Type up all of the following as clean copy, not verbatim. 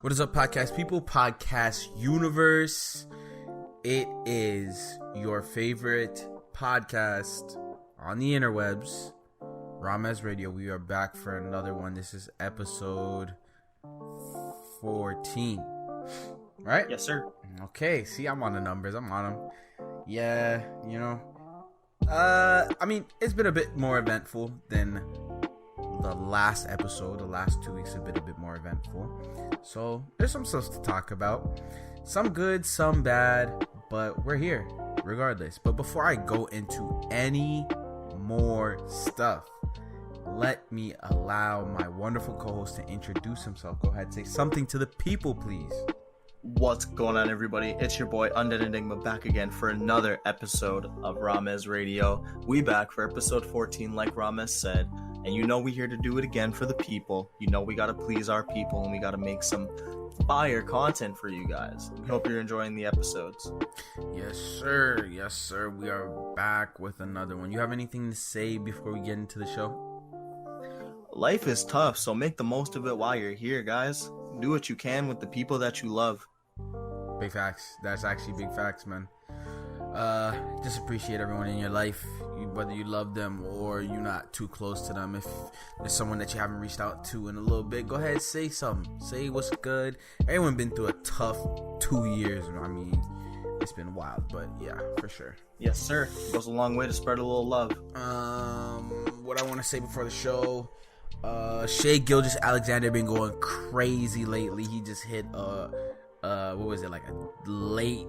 What is up, podcast people, podcast universe? It is your favorite podcast on the interwebs, Ramehs Radio. We are back for another one. This is episode 14, right? Yes, sir. Okay, see, I'm on the numbers. I'm on them. Yeah, you know. I mean, it's been a bit more eventful than the last episode. The last 2 weeks have been a bit more eventful. So, there's some stuff to talk about. Some good, some bad, but we're here regardless. But before I go into any more stuff, let me allow my wonderful co-host to introduce himself. Go ahead, say something to the people, please. What's going on, everybody? It's your boy UndeadEnigma back again for another episode of Ramehs Radio. We back for episode 14, like Ramehs said. And you know we here to do it again for the people. You know we gotta please our people and we gotta make some fire content for you guys. We hope you're enjoying the episodes. Yes, sir. Yes, sir. We are back with another one. You have anything to say before we get into the show? Life is tough, so make the most of it while you're here, guys. Do what you can with the people that you love. Big facts. That's actually big facts, man. Just appreciate everyone in your life, whether you love them or you're not too close to them. If there's someone that you haven't reached out to in a little bit, go ahead, say something. Say what's good. Everyone been through a tough 2 years. I mean, it's been wild, but yeah, for sure. Yes, sir. Goes a long way to spread a little love. What I want to say before the show, Shai Gilgeous-Alexander been going crazy lately. He just hit what was it, like a late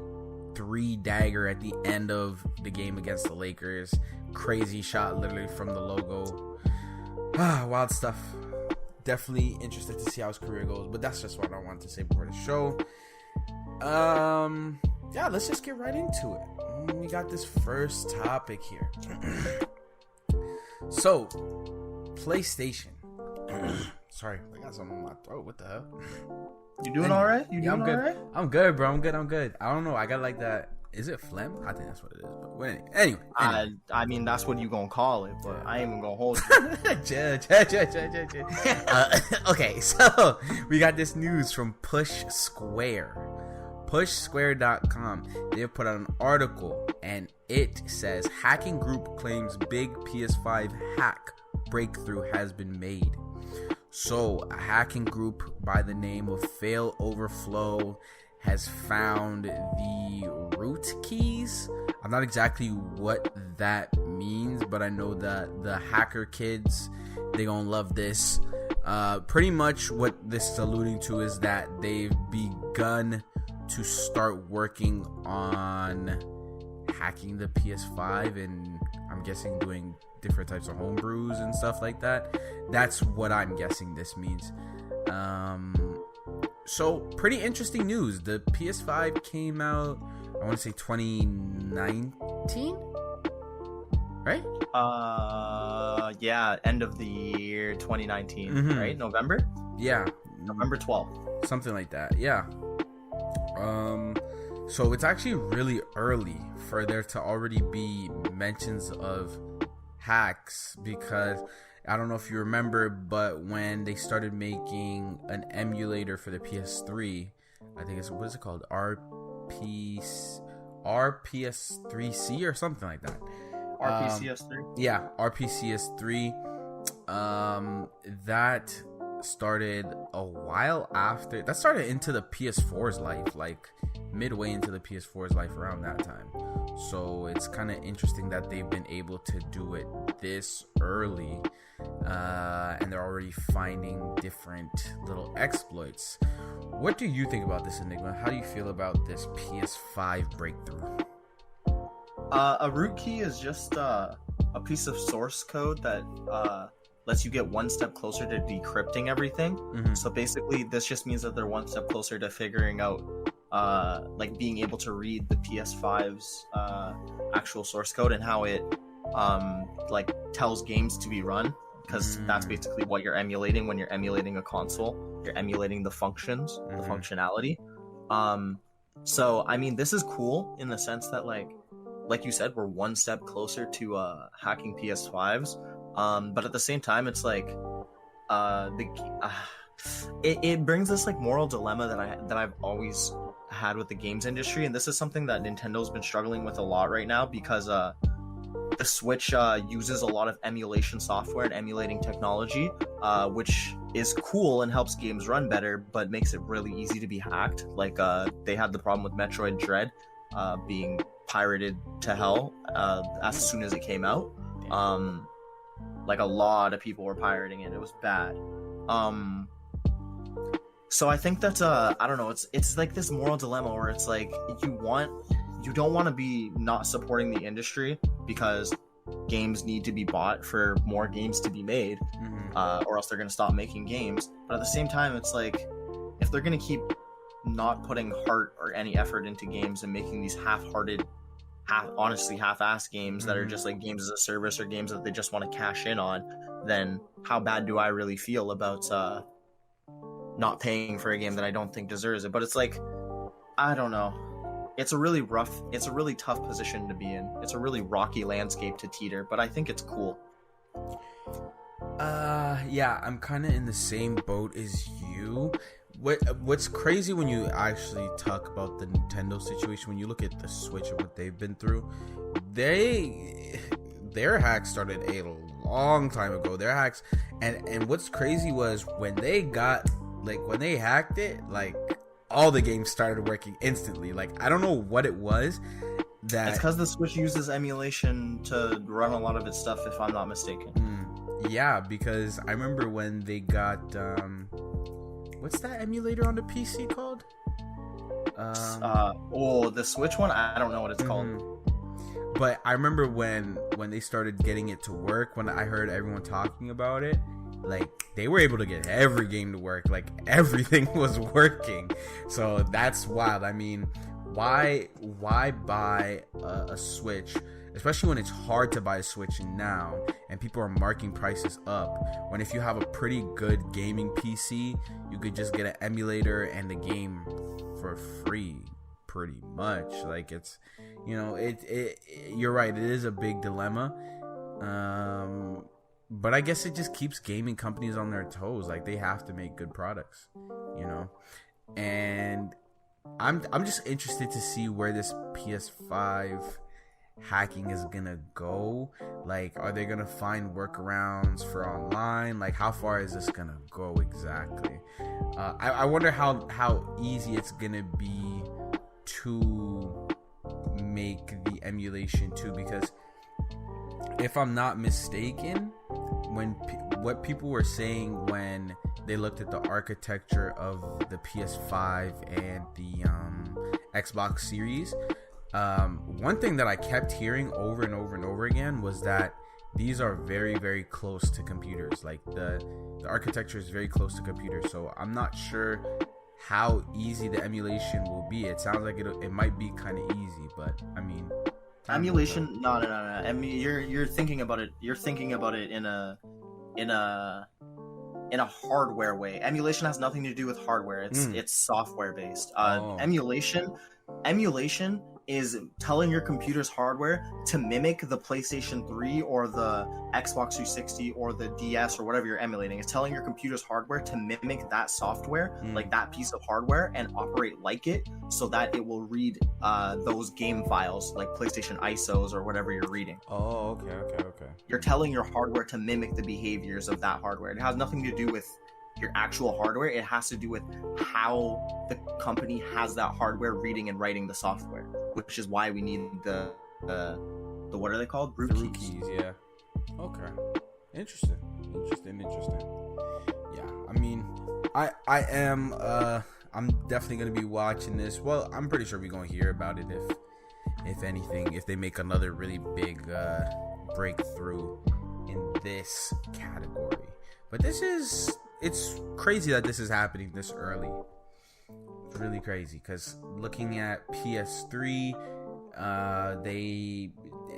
3 dagger at the end of the game against the Lakers. Crazy shot, literally from the logo. Wild stuff. Definitely interested to see how his career goes, but that's just what I wanted to say before the show. Yeah, let's just get right into it. We got this first topic here. So, PlayStation. Sorry, I got something in my throat. What the hell? You doing all right? You doing I'm good. all right? I'm good, bro. I'm good. I don't know. I got like that. Is it phlegm? I think that's what it is. But anyway. I mean, that's what you gonna call it, but I ain't even gonna hold you. Okay, so we got this news from Push Square. PushSquare.com. They put out an article, and it says hacking group claims big PS5 hack breakthrough has been made. So, a hacking group by the name of Fail Overflow has found the root keys. I'm not exactly what that means, but I know that the hacker kids, they gonna love this. Pretty much what this is alluding to is that they've begun to start working on hacking the PS5, and I'm guessing doing different types of homebrews and stuff like that. That's what I'm guessing this means. So pretty interesting news. The PS5 came out, I want to say 2019, right? Yeah, end of the year 2019, right? November? Yeah. November 12th. Something like that, yeah. So it's actually really early for there to already be mentions of hacks, because I don't know if you remember, but when they started making an emulator for the PS3, I think it's, what is it called? RPS3C or something like that. RPCS3? Yeah, RPCS3. That started a while after. That started into the PS4's life, like midway into the PS4's life around that time. So it's kind of interesting that they've been able to do it this early, and they're already finding different little exploits. What do you think about this, Enigma? How do you feel about this PS5 breakthrough? A root key is just a piece of source code that lets you get one step closer to decrypting everything. So basically, this just means that they're one step closer to figuring out like being able to read the PS5's actual source code and how it like tells games to be run, because that's basically what you're emulating when you're emulating a console. You're emulating the functions, the functionality. So I mean, this is cool in the sense that like you said, we're one step closer to hacking PS5s. But at the same time, it's like it brings this like moral dilemma that I've always had with the games industry, and this is something that Nintendo's been struggling with a lot right now because the Switch uses a lot of emulation software and emulating technology, which is cool and helps games run better, but makes it really easy to be hacked. Like they had the problem with Metroid Dread being pirated to hell as soon as it came out. Like a lot of people were pirating it. It was bad. So I think that's I don't know, it's like this moral dilemma where it's like you don't want to be not supporting the industry because games need to be bought for more games to be made, or else they're going to stop making games. But at the same time, it's like if they're going to keep not putting heart or any effort into games and making these half-hearted, half-ass games that are just like games as a service or games that they just want to cash in on, then how bad do I really feel about not paying for a game that I don't think deserves it? But it's like, I don't know. It's a really tough position to be in. It's a really rocky landscape to teeter, but I think it's cool. Yeah, I'm kind of in the same boat as you. What's crazy when you actually talk about the Nintendo situation, when you look at the Switch and what they've been through, their hacks started a long time ago. Their hacks, and what's crazy was when they hacked it, like, all the games started working instantly. Like, I don't know what it was. It's because the Switch uses emulation to run a lot of its stuff, if I'm not mistaken. Yeah, because I remember when they got what's that emulator on the PC called? The Switch one? I don't know what it's called. But I remember when they started getting it to work, when I heard everyone talking about it, like, they were able to get every game to work. Like, everything was working. So that's wild. I mean, why buy a Switch, especially when it's hard to buy a Switch now and people are marking prices up, when if you have a pretty good gaming PC, you could just get an emulator and the game for free, pretty much. Like, it's, you know, you're right, it is a big dilemma. But I guess it just keeps gaming companies on their toes. Like, they have to make good products, you know. And I'm just interested to see where this PS5 hacking is gonna go. Like, are they gonna find workarounds for online? Like, how far is this gonna go exactly? I wonder how easy it's gonna be to make the emulation too, because if I'm not mistaken, what people were saying when they looked at the architecture of the PS5 and the Xbox Series, one thing that I kept hearing over and over and over again was that these are very, very close to computers. Like, the architecture is very close to computers. So I'm not sure how easy the emulation will be. It sounds like it might be kind of easy, but I mean, emulation? No. I mean, you're thinking about it. You're thinking about it in a hardware way. Emulation has nothing to do with hardware. It's software based. Emulation is telling your computer's hardware to mimic the PlayStation 3 or the Xbox 360 or the DS or whatever you're emulating. It's telling your computer's hardware to mimic that software, like that piece of hardware, and operate like it, so that it will read those game files, like PlayStation ISOs or whatever you're reading. Oh, okay. You're telling your hardware to mimic the behaviors of that hardware. It has nothing to do with your actual hardware. It has to do with how the company has that hardware reading and writing the software, which is why we need the what are they called? Root keys. Yeah. Okay. Interesting. Yeah. I mean, I'm definitely gonna be watching this. Well, I'm pretty sure we're gonna hear about it if anything, if they make another really big breakthrough in this category. But it's crazy that this is happening this early. It's really crazy, because looking at PS3,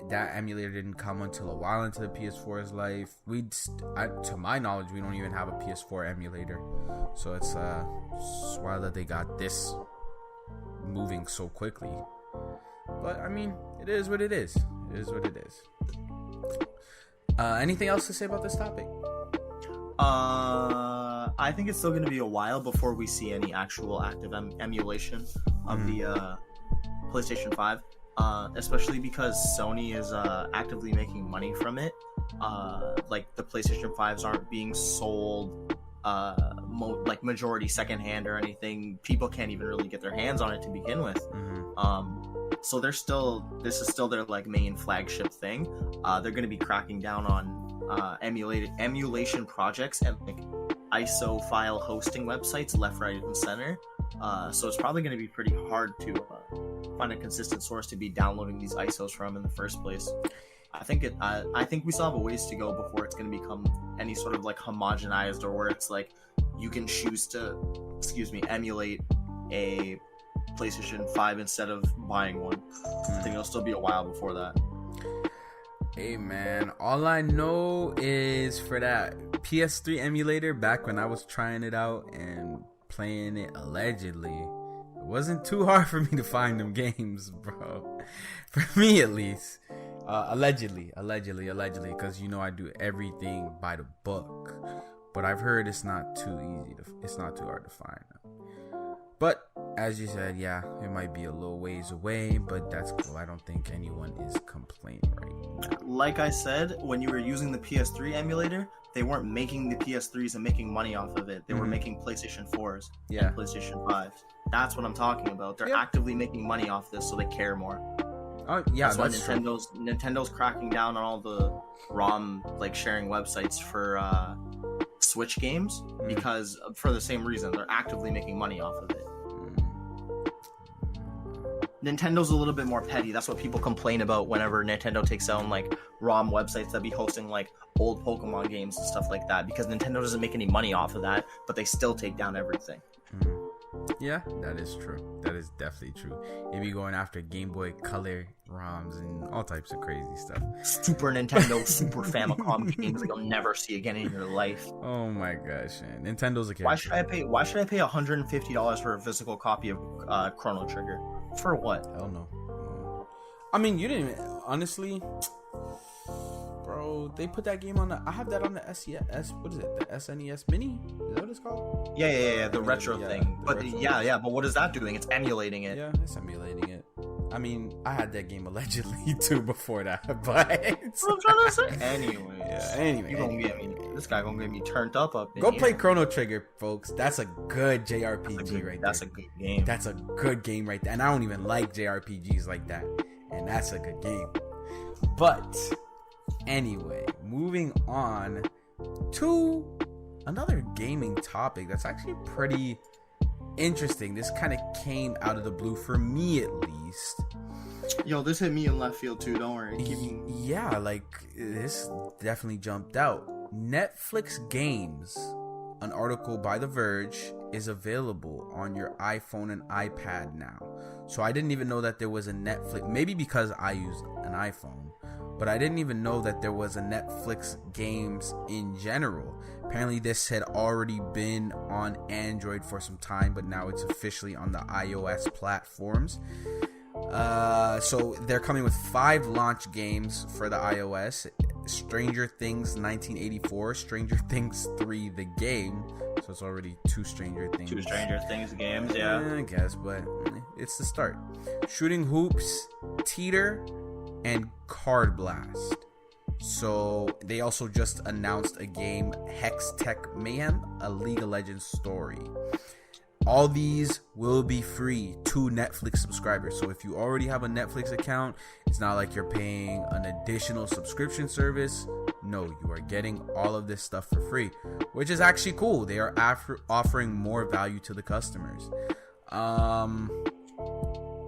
that emulator didn't come until a while into the PS4's life. To my knowledge, we don't even have a PS4 emulator, so it's wild that they got this moving so quickly. But I mean, it is what it is. Anything else to say about this topic? I think it's still going to be a while before we see any actual active emulation of the PlayStation 5, especially because Sony is actively making money from it. Like the PlayStation 5s aren't being sold like majority secondhand or anything. People can't even really get their hands on it to begin with. So this is still their like main flagship thing. They're going to be cracking down on emulation projects and like ISO file hosting websites left, right, and center. So it's probably going to be pretty hard to find a consistent source to be downloading these ISOs from in the first place. I think we still have a ways to go before it's going to become any sort of like homogenized, or where it's like you can choose to, emulate a PlayStation 5 instead of buying one. I think it'll still be a while before that. Hey man, all I know is for that PS3 emulator, back when I was trying it out and playing it allegedly, it wasn't too hard for me to find them games, bro. For me at least. Allegedly, because I do everything by the book. But I've heard it's not too hard to find. But as you said, yeah, it might be a little ways away, but that's cool. I don't think anyone is complaining right now. Like I said, when you were using the PS3 emulator, they weren't making the PS3s and making money off of it. They were making PlayStation 4s and PlayStation 5s. That's what I'm talking about. They're actively making money off this, so they care more. Oh yeah, that's why Nintendo's cracking down on all the ROM like sharing websites for Switch games, because for the same reason, they're actively making money off of it. Nintendo's a little bit more petty. That's what people complain about whenever Nintendo takes down like ROM websites that be hosting like old Pokemon games and stuff like that, because Nintendo doesn't make any money off of that, but they still take down everything. Yeah, that is true. That is definitely true. They be going after Game Boy Color ROMs and all types of crazy stuff. Super Nintendo, Super Famicom games that you'll never see again in your life. Oh my gosh, man. Nintendo's a character. Why should I pay $150 for a physical copy of Chrono Trigger? For what? Hell no. I mean, you didn't honestly, bro. They put that game on I have that on the SES. What is it? The SNES Mini? Is that what it's called? Yeah. The retro thing. But retro. But what is that doing? It's emulating it. Yeah, it's emulating it. I mean, I had that game allegedly too before that, but that's what I'm trying to say. Anyway, this guy gonna get me turned up. Go play Chrono Trigger, folks. That's a good JRPG right there. That's a good game. That's a good game right there. And I don't even like JRPGs like that. And that's a good game. But anyway, moving on to another gaming topic that's actually pretty interesting. This kind of came out of the blue for me, at least. Yo, this hit me in left field too. Don't worry. Yeah, like this definitely jumped out. Netflix Games, an article by The Verge, is available on your iPhone and iPad now. So I didn't even know that there was a Netflix. Maybe because I use an iPhone, but I didn't even know that there was a Netflix Games in general. Apparently this had already been on Android for some time, but now it's officially on the iOS platforms. So they're coming with 5 launch games for the iOS. Stranger Things 1984, Stranger Things 3 the game. So it's already 2 Stranger Things. 2 Stranger Things games, yeah. I guess, but it's the start. Shooting Hoops, Teeter, and Card Blast. So they also just announced a game, Hex Tech Mayhem, a League of Legends story. All these will be free to Netflix subscribers. So if you already have a Netflix account, it's not like you're paying an additional subscription service. No, you are getting all of this stuff for free, which is actually cool. They are offering more value to the customers.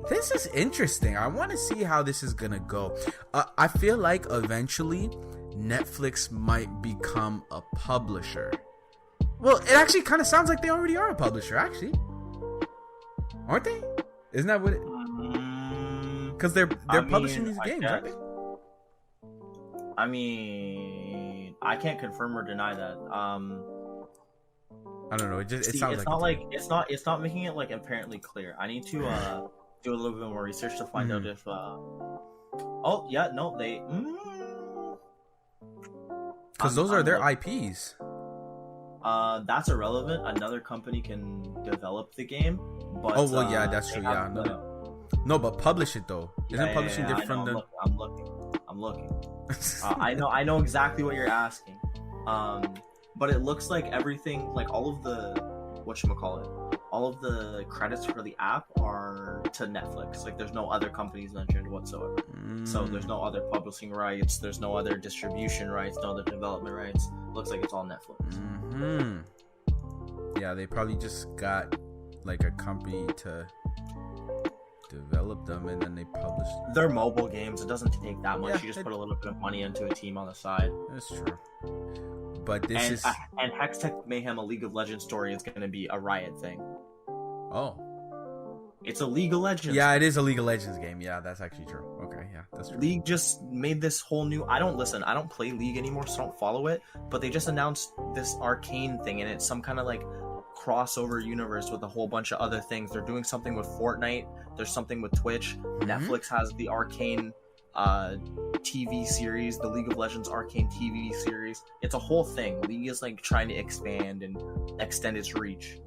This is interesting. I want to see how this is gonna go. I feel like eventually Netflix might become a publisher. Well, it actually kind of sounds like they already are a publisher, actually. Aren't they? Isn't that what it... Because they're publishing these games, aren't they? I mean, I can't confirm or deny that. I don't know. It sounds like it's not making it like apparently clear. I need to do a little bit more research to find out if because those are their IPs. That's irrelevant. Another company can develop the game, but oh well, yeah, that's true. Yeah, no, but publish it though. Isn't publishing different than? I'm looking. I know exactly what you're asking. But it looks like everything, like all of the all of the credits for the app are to Netflix. Like there's no other companies mentioned whatsoever. So there's no other publishing rights, there's no other distribution rights, no other development rights. Looks like it's all Netflix. Yeah, they probably just got like a company to develop them and then they publish them. They're mobile games. It doesn't take that much. You just put a little bit of money into a team on the side. That's true. But this is and Hextech Mayhem, a League of Legends story, is going to be a Riot thing. Oh. It's a League of Legends. Yeah, it is a League of Legends game. Yeah, that's actually true. Okay, yeah, that's true. League just made this whole new... I don't play League anymore, so I don't follow it. But they just announced this Arcane thing, and it's some kind of like crossover universe with a whole bunch of other things. They're doing something with Fortnite. There's something with Twitch. Netflix has the Arcane TV series, the League of Legends Arcane TV series. It's a whole thing. League is like trying to expand and extend its reach.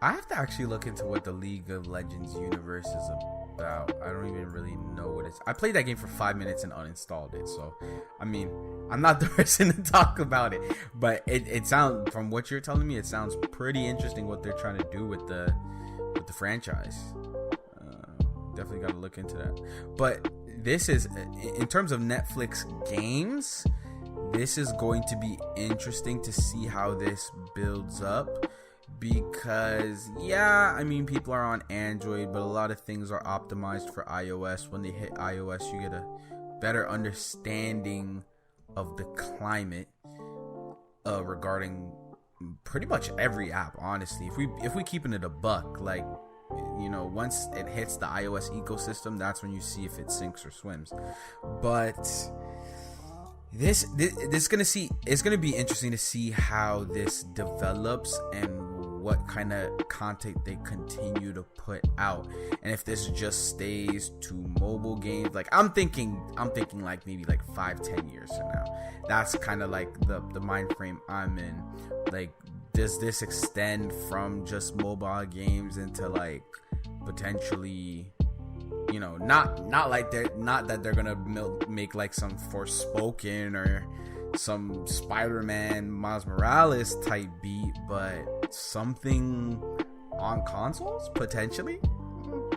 I have to actually look into what the League of Legends universe is about. I don't even really know what it's... I played that game for 5 minutes and uninstalled it, so I mean, I'm not the person to talk about it, but it sounds, from what you're telling me, it sounds pretty interesting what they're trying to do with the franchise. Definitely got to look into that. But this is, in terms of Netflix games, this is going to be interesting to see how this builds up. Because, yeah, I mean, people are on Android, but a lot of things are optimized for iOS. When they hit iOS, you get a better understanding of the climate regarding pretty much every app, honestly. If we keeping it a buck, like, you know, once it hits the iOS ecosystem, that's when you see if it sinks or swims. But this is it's gonna be interesting to see how this develops and what kind of content they continue to put out, and if this just stays to mobile games. Like I'm thinking like maybe like 5-10 years from now. That's kind of like the mind frame I'm in. Like, does this extend from just mobile games into like potentially, you know, not that they're gonna make like some Forspoken or some Spider-Man Miles Morales type beat, but something on consoles potentially,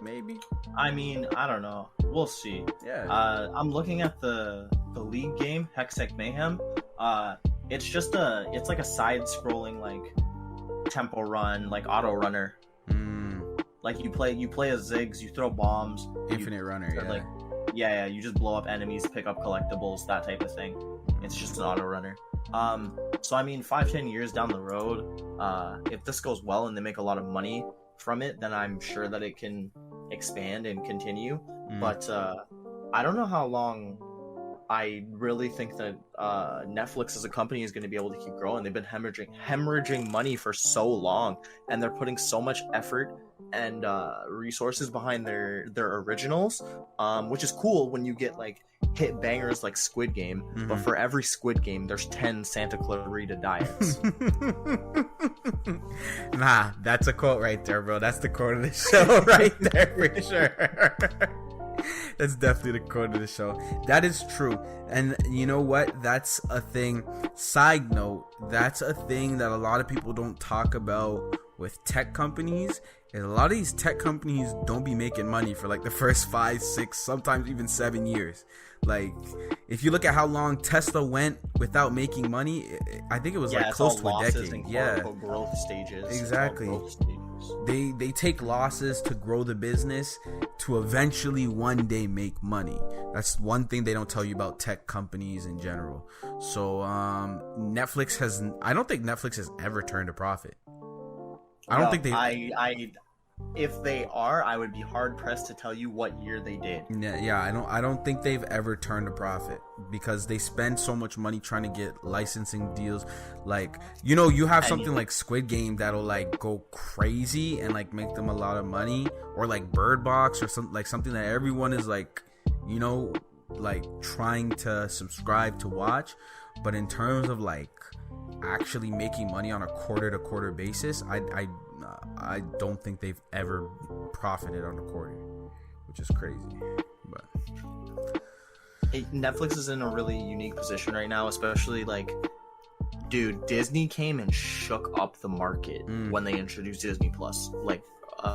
maybe. I mean, I don't know. We'll see. Yeah. I'm looking at the League game, Hextech Mayhem. It's like a side-scrolling like tempo run, like auto runner. Like you play as Ziggs, you throw bombs, infinite runner. Yeah. Like, yeah, you just blow up enemies, pick up collectibles, that type of thing. It's just an auto runner. So I mean, 5-10 years down the road, if this goes well and they make a lot of money from it, then I'm sure that it can expand and continue. But I don't know how long I really think that Netflix as a company is going to be able to keep growing. They've been hemorrhaging money for so long, and they're putting so much effort and resources behind their originals, which is cool when you get like hit bangers like Squid Game. But for every Squid Game, there's 10 Santa Clarita Diets. Nah, that's a quote right there, bro. That's the quote of the show right there for sure. That's definitely the quote of the show. That is true. And you know what? That's a thing. Side note, that's a thing that a lot of people don't talk about with tech companies. And a lot of these tech companies don't be making money for like the first 5, 6, sometimes even 7 years. Like, if you look at how long Tesla went without making money, I think it was like close to a decade. Yeah, growth stages. Exactly. They take losses to grow the business to eventually one day make money. That's one thing they don't tell you about tech companies in general. So I don't think Netflix has ever turned a profit. I don't think they. If they are, I would be hard pressed to tell you what year they did. Yeah, I don't think they've ever turned a profit because they spend so much money trying to get licensing deals. Like, you know, you have something like Squid Game that'll like go crazy and like make them a lot of money, or like Bird Box or something that everyone is like, you know, like trying to subscribe to watch. But in terms of like actually making money on a quarter-to-quarter basis, I don't think they've ever profited on a quarter, which is crazy. But Netflix is in a really unique position right now, especially like, dude, Disney came and shook up the market when they introduced Disney Plus, like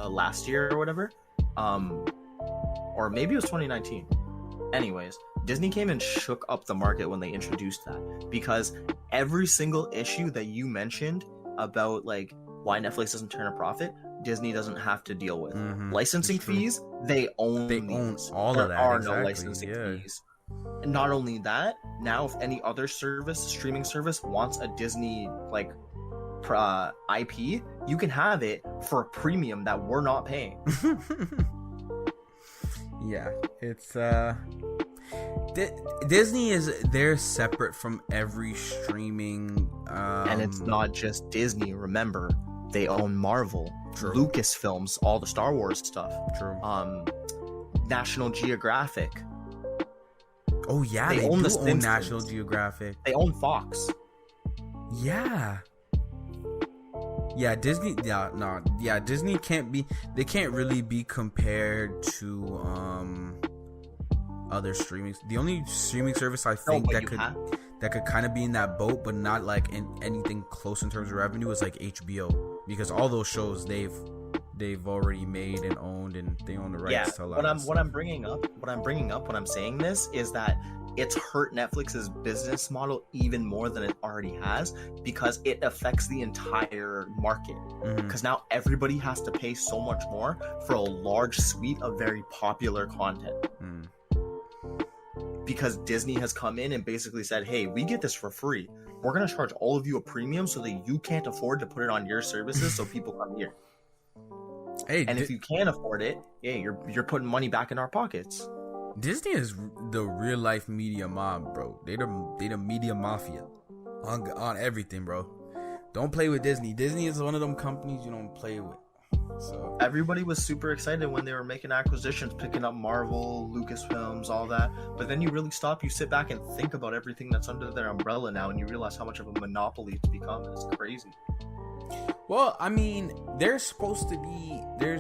last year or whatever, or maybe it was 2019. Anyways, Disney came and shook up the market when they introduced that, because every single issue that you mentioned about like why Netflix doesn't turn a profit, Disney doesn't have to deal with. Licensing fees, they own all there of that. are exactly. no licensing fees. And not only that, now if any other streaming service wants a Disney like IP, you can have it for a premium that we're not paying. Yeah, it's Disney they're separate from every streaming, and it's not just Disney. Remember, they own Marvel, True. Lucasfilms, all the Star Wars stuff. True. National Geographic. Oh yeah, they own do the own Simpsons. National Geographic. They own Fox. Yeah. Yeah, Disney. Yeah, no. Yeah, Disney can't be. They can't really be compared to other streaming. The only streaming service I think that could kind of be in that boat, but not like in anything close in terms of revenue, is like HBO, because all those shows they've already made and owned, and they own the rights to a lot. What I'm bringing up when I'm saying this is that it's hurt Netflix's business model even more than it already has, because it affects the entire market. Because now everybody has to pay so much more for a large suite of very popular content. Because Disney has come in and basically said, hey, we get this for free. We're going to charge all of you a premium so that you can't afford to put it on your services, so people come here. Hey, and if you can't afford it, yeah, you're putting money back in our pockets. Disney is the real life media mob, bro. They the media mafia on everything, bro. Don't play with Disney. Disney is one of them companies you don't play with. So everybody was super excited when they were making acquisitions, picking up Marvel, Lucasfilms, all that. But then you really stop, you sit back and think about everything that's under their umbrella now, and you realize how much of a monopoly it's become. It's crazy. Well, I mean, there's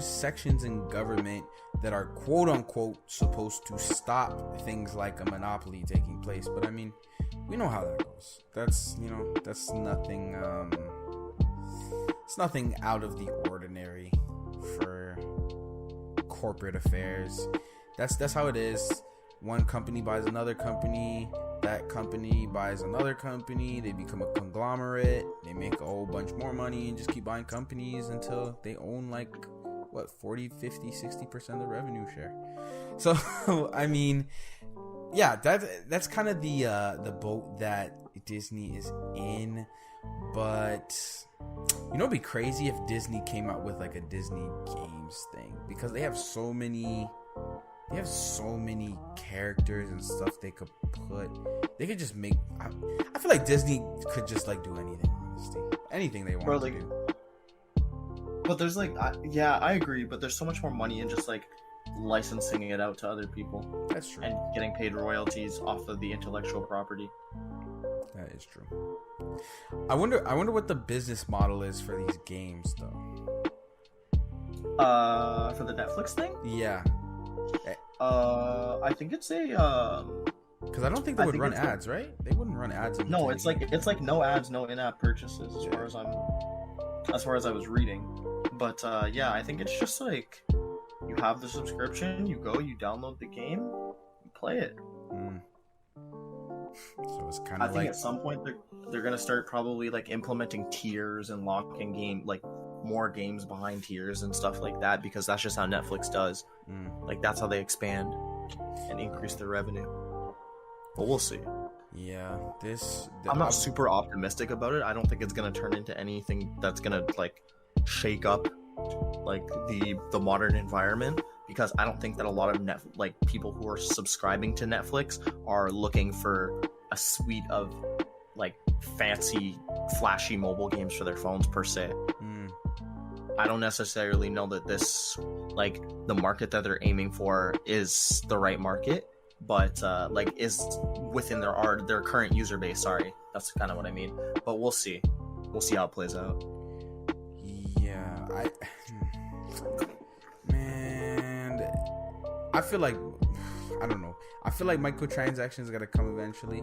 sections in government that are quote unquote supposed to stop things like a monopoly taking place, but I mean, we know how that goes. That's nothing it's nothing out of the ordinary for corporate affairs. That's how it is. One company buys another company, that company buys another company, they become a conglomerate, they make a whole bunch more money and just keep buying companies until they own like 40, 50, 60% of the revenue share. So I mean, yeah, that's kind of the boat that Disney is in. But it'd be crazy if Disney came out with like a Disney Games thing, because they have so many characters and stuff they could put. They could just make. I feel like Disney could just like do anything, honestly, anything they want to do. But there's like, I agree. But there's so much more money in just like licensing it out to other people. That's true. And getting paid royalties off of the intellectual property. That is true. I wonder what the business model is for these games, though. For the Netflix thing? Yeah. I think it's a because I don't think they would run ads, right? They wouldn't run ads. No, it's like no ads, no in-app purchases, as far as I was reading. But yeah, I think it's just like you have the subscription, you go, you download the game, you play it. So it's kind I of think at some point they're gonna start probably like implementing tiers and locking more games behind tiers and stuff like that, because that's just how Netflix does. Like that's how they expand and increase their revenue. But we'll see. Yeah, I'm not super optimistic about it. I don't think it's gonna turn into anything that's gonna like shake up like the modern environment, because I don't think that a lot of people who are subscribing to Netflix are looking for a suite of like fancy flashy mobile games for their phones per se. I don't necessarily know that this, like, the market that they're aiming for is the right market, but like is within their current user base. Sorry, that's kind of what I mean. But we'll see how it plays out. Yeah, I feel like, I don't know. I feel like microtransactions gotta come eventually,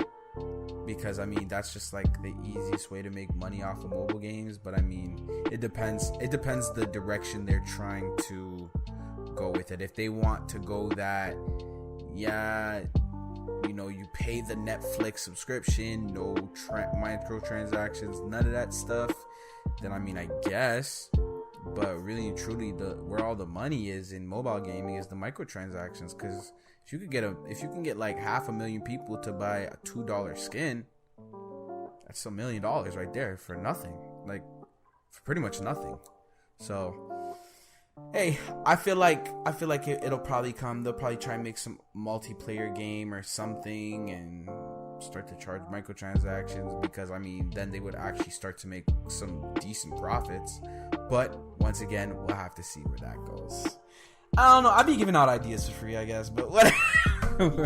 because I mean that's just like the easiest way to make money off of mobile games. But I mean, it depends the direction they're trying to go with it. If they want to go that, yeah, you know, you pay the Netflix subscription, no microtransactions, none of that stuff, then I mean, I guess. But really and truly, where all the money is in mobile gaming is the microtransactions. Because if you can get like 500,000 people to buy a $2 skin, that's $1 million right there for nothing. Like, for pretty much nothing. So, hey, I feel like it'll probably come. They'll probably try and make some multiplayer game or something and start to charge microtransactions, because I mean, then they would actually start to make some decent profits. But once again, we'll have to see where that goes. I don't know. I'd be giving out ideas for free, I guess, but whatever.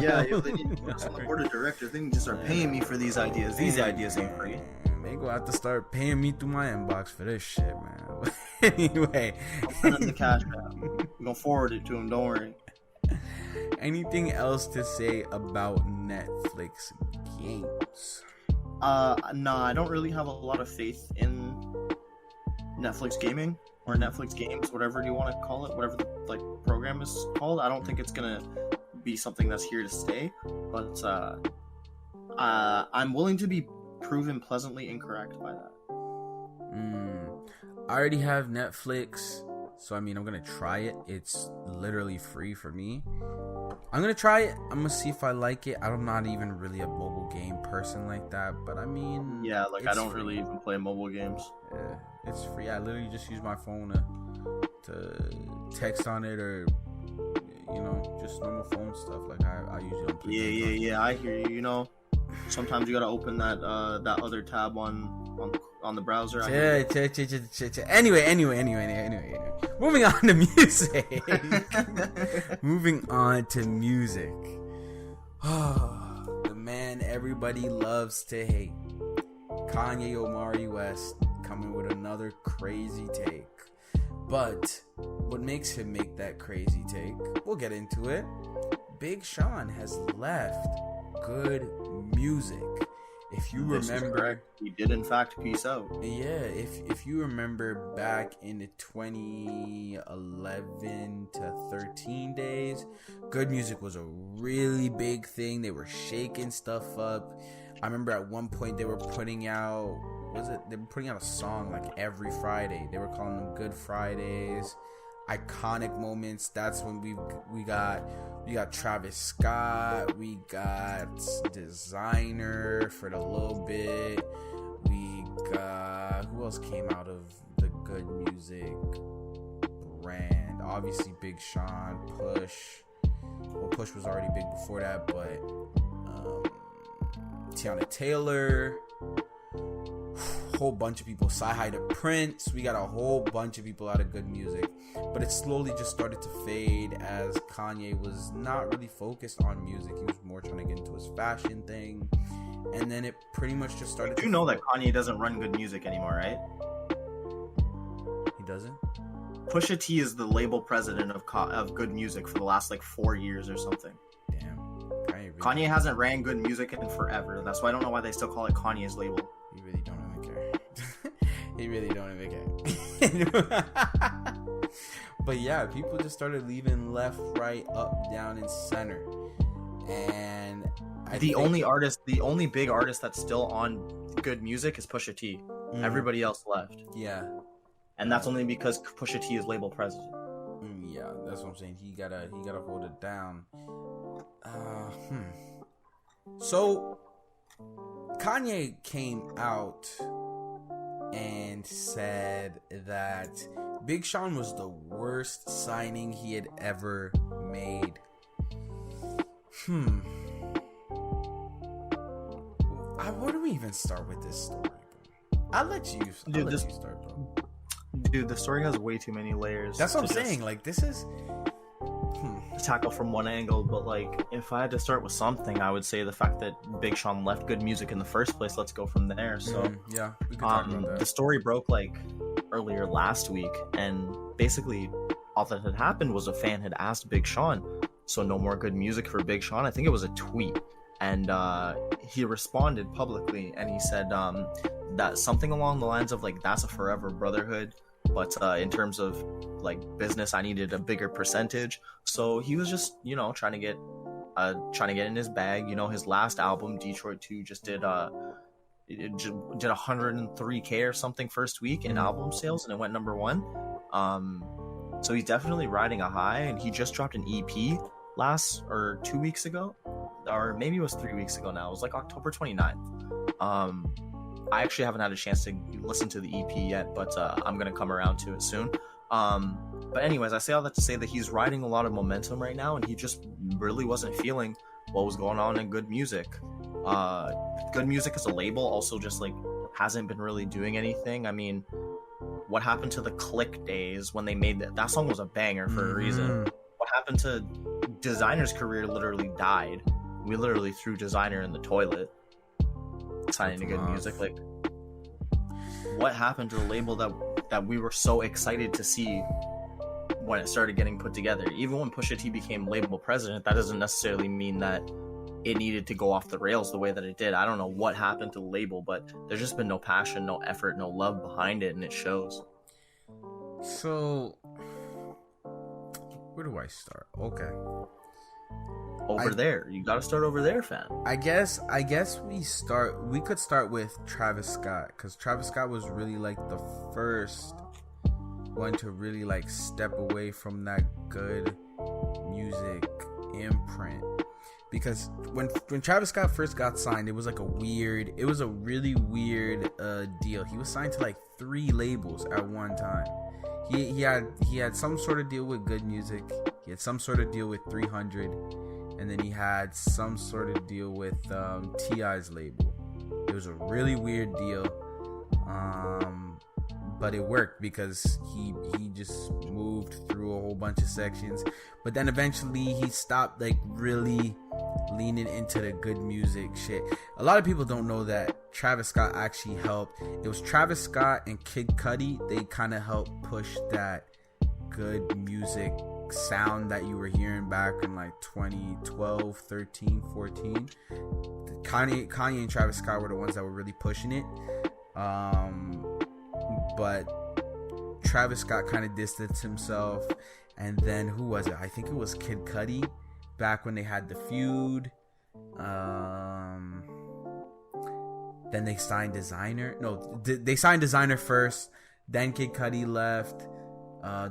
Yeah, they need to put us on the board of directors. They need to start paying me for these ideas. These ideas ain't free. They go have to start paying me through my inbox for this shit, man. But anyway, I'll send them the cash app. I'm gonna forward it to them. Don't worry. Anything else to say about Netflix games? Nah, I don't really have a lot of faith in Netflix gaming or Netflix games, whatever you want to call it, whatever the like program is called. I don't think it's gonna be something that's here to stay. But I'm willing to be proven pleasantly incorrect by that. I already have Netflix, so I mean, I'm gonna try it. It's literally free for me. I'm gonna try it. I'm gonna see if I like it. I'm not even really a mobile game person like that, but I mean, yeah, like I don't free. really even play mobile games. Yeah, it's free. I literally just use my phone to text on it, or you know, just normal phone stuff. Like I usually don't play. Yeah. I hear you. You know, sometimes you gotta open that other tab on the browser. Anyway. Moving on to music. Oh, the man everybody loves to hate. Kanye Omari West coming with another crazy take. But what makes him make that crazy take, we'll get into it. Big Sean has left Good Music. If you remember, he did in fact peace out. Yeah, if you remember back in the 2011 to 13 days, Good Music was a really big thing. They were shaking stuff up. I remember at one point they were putting out, they were putting out a song like every Friday. They were calling them Good Fridays. Iconic moments. That's when we got Travis Scott, we got Designer for the little bit, we got, who else came out of the Good Music brand? Obviously Big Sean, Push. Well, Push was already big before that, but Tiana Taylor, whole bunch of people, Sci-Hi to Prince. We got a whole bunch of people out of Good Music, but it slowly just started to fade as Kanye was not really focused on music. He was more trying to get into his fashion thing, and then it pretty much just started. You know that Kanye doesn't run Good Music anymore, right? He doesn't? Pusha T is the label president of Good Music for the last like 4 years or something. Damn. Kanye hasn't ran Good Music in forever. That's why I don't know why they still call it Kanye's label. He really don't even care. He really don't even care. But yeah, people just started leaving left, right, up, down, and center. And the only big artist that's still on Good Music is Pusha T. Everybody else left. Yeah. And that's only because Pusha T is label president. Yeah, that's what I'm saying. He gotta hold it down. So Kanye came out and said that Big Sean was the worst signing he had ever made. Where do we even start with this story, bro? I'll let you start, bro. Dude, the story has way too many layers. That's what I'm saying. Like, this is tackle from one angle, but like if I had to start with something, I would say the fact that Big Sean left Good Music in the first place. Let's go from there. So yeah, we could talk about that. The story broke like earlier last week, and basically all that had happened was a fan had asked Big Sean, so no more Good Music for Big Sean. I think it was a tweet, and he responded publicly, and he said that something along the lines of like, that's a forever brotherhood, but in terms of like business, I needed a bigger percentage. So he was just, you know, trying to get in his bag. You know, his last album, Detroit 2, just did 103K or something first week in album sales, and it went number 1. So he's definitely riding a high, and he just dropped an EP 2 weeks ago, or maybe it was 3 weeks ago now. It was like October 29th. I actually haven't had a chance to listen to the EP yet, but I'm gonna come around to it soon. But anyways, I say all that to say that he's riding a lot of momentum right now, and he just really wasn't feeling what was going on in Good Music. Good Music as a label also just like hasn't been really doing anything. I mean, what happened to the Click days when they made that song was a banger for a reason. What happened to Designer's career literally died. We literally threw Designer in the toilet signing to Good Music. Like, what happened to the label that we were so excited to see when it started getting put together? Even when Pusha T became label president, that doesn't necessarily mean that it needed to go off the rails the way that it did. I don't know what happened to the label, but there's just been no passion, no effort, no love behind it, and it shows. So, where do I start? Okay. There. You gotta start over there, fam. I guess we could start with Travis Scott, because Travis Scott was really like the first one to really like step away from that Good Music imprint. Because when Travis Scott first got signed, it was a really weird deal. He was signed to like 3 labels at one time. He had some sort of deal with Good Music. He had some sort of deal with 300, and then he had some sort of deal with T.I.'s label. It was a really weird deal, but it worked because he just moved through a whole bunch of sections. But then eventually he stopped like really leaning into the Good Music shit. A lot of people don't know that Travis Scott actually helped. It was Travis Scott and Kid Cudi. They kind of helped push that Good Music sound that you were hearing back in like 2012, 13, 14. Kanye and Travis Scott were the ones that were really pushing it. But Travis Scott kind of distanced himself, and then who was it? I think it was Kid Cudi back when they had the feud. Then they signed Designer. No, they signed Designer first, then Kid Cudi left.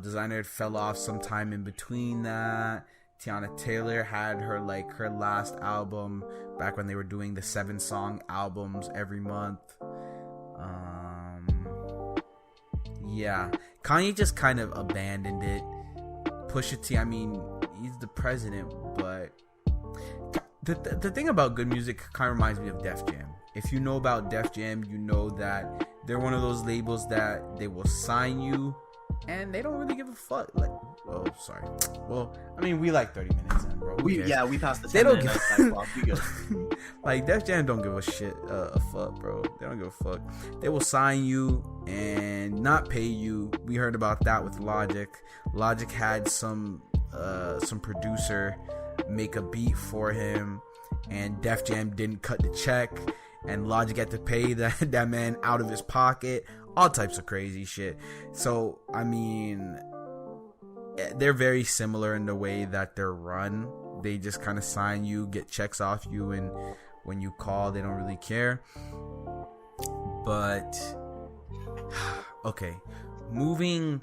Designer fell off sometime in between that. Tiana Taylor had her last album back when they were doing the 7-song albums every month. Yeah, Kanye just kind of abandoned it. Pusha T, I mean, he's the president, but the thing about Good Music kind of reminds me of Def Jam. If you know about Def Jam, you know that they're one of those labels that they will sign you and they don't really give a fuck. Like, oh, sorry. Well, I mean, we like 30 minutes in, bro. We passed the 10 minute time clock. We good. Like, Def Jam don't give a shit a fuck, bro. They don't give a fuck. They will sign you and not pay you. We heard about that with Logic. Logic had some producer make a beat for him, and Def Jam didn't cut the check, and Logic had to pay that man out of his pocket. All types of crazy shit. So, I mean, they're very similar in the way that they're run. They just kind of sign you, get checks off you, and when you call, they don't really care. But okay, moving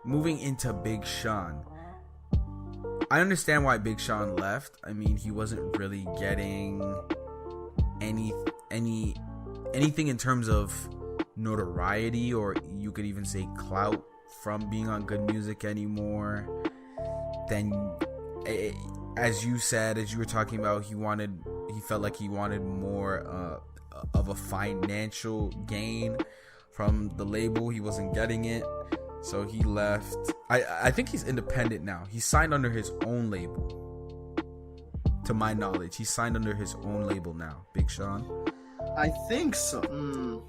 into Big Sean. I understand why Big Sean left. I mean, he wasn't really getting anything in terms of notoriety, or you could even say clout, from being on Good Music anymore. Then, as you were talking about, he felt like he wanted more of a financial gain from the label. He wasn't getting it, so he left. I think he's independent now. He's signed under his own label. To my knowledge, he's signed under his own label now. Big Sean. I think so.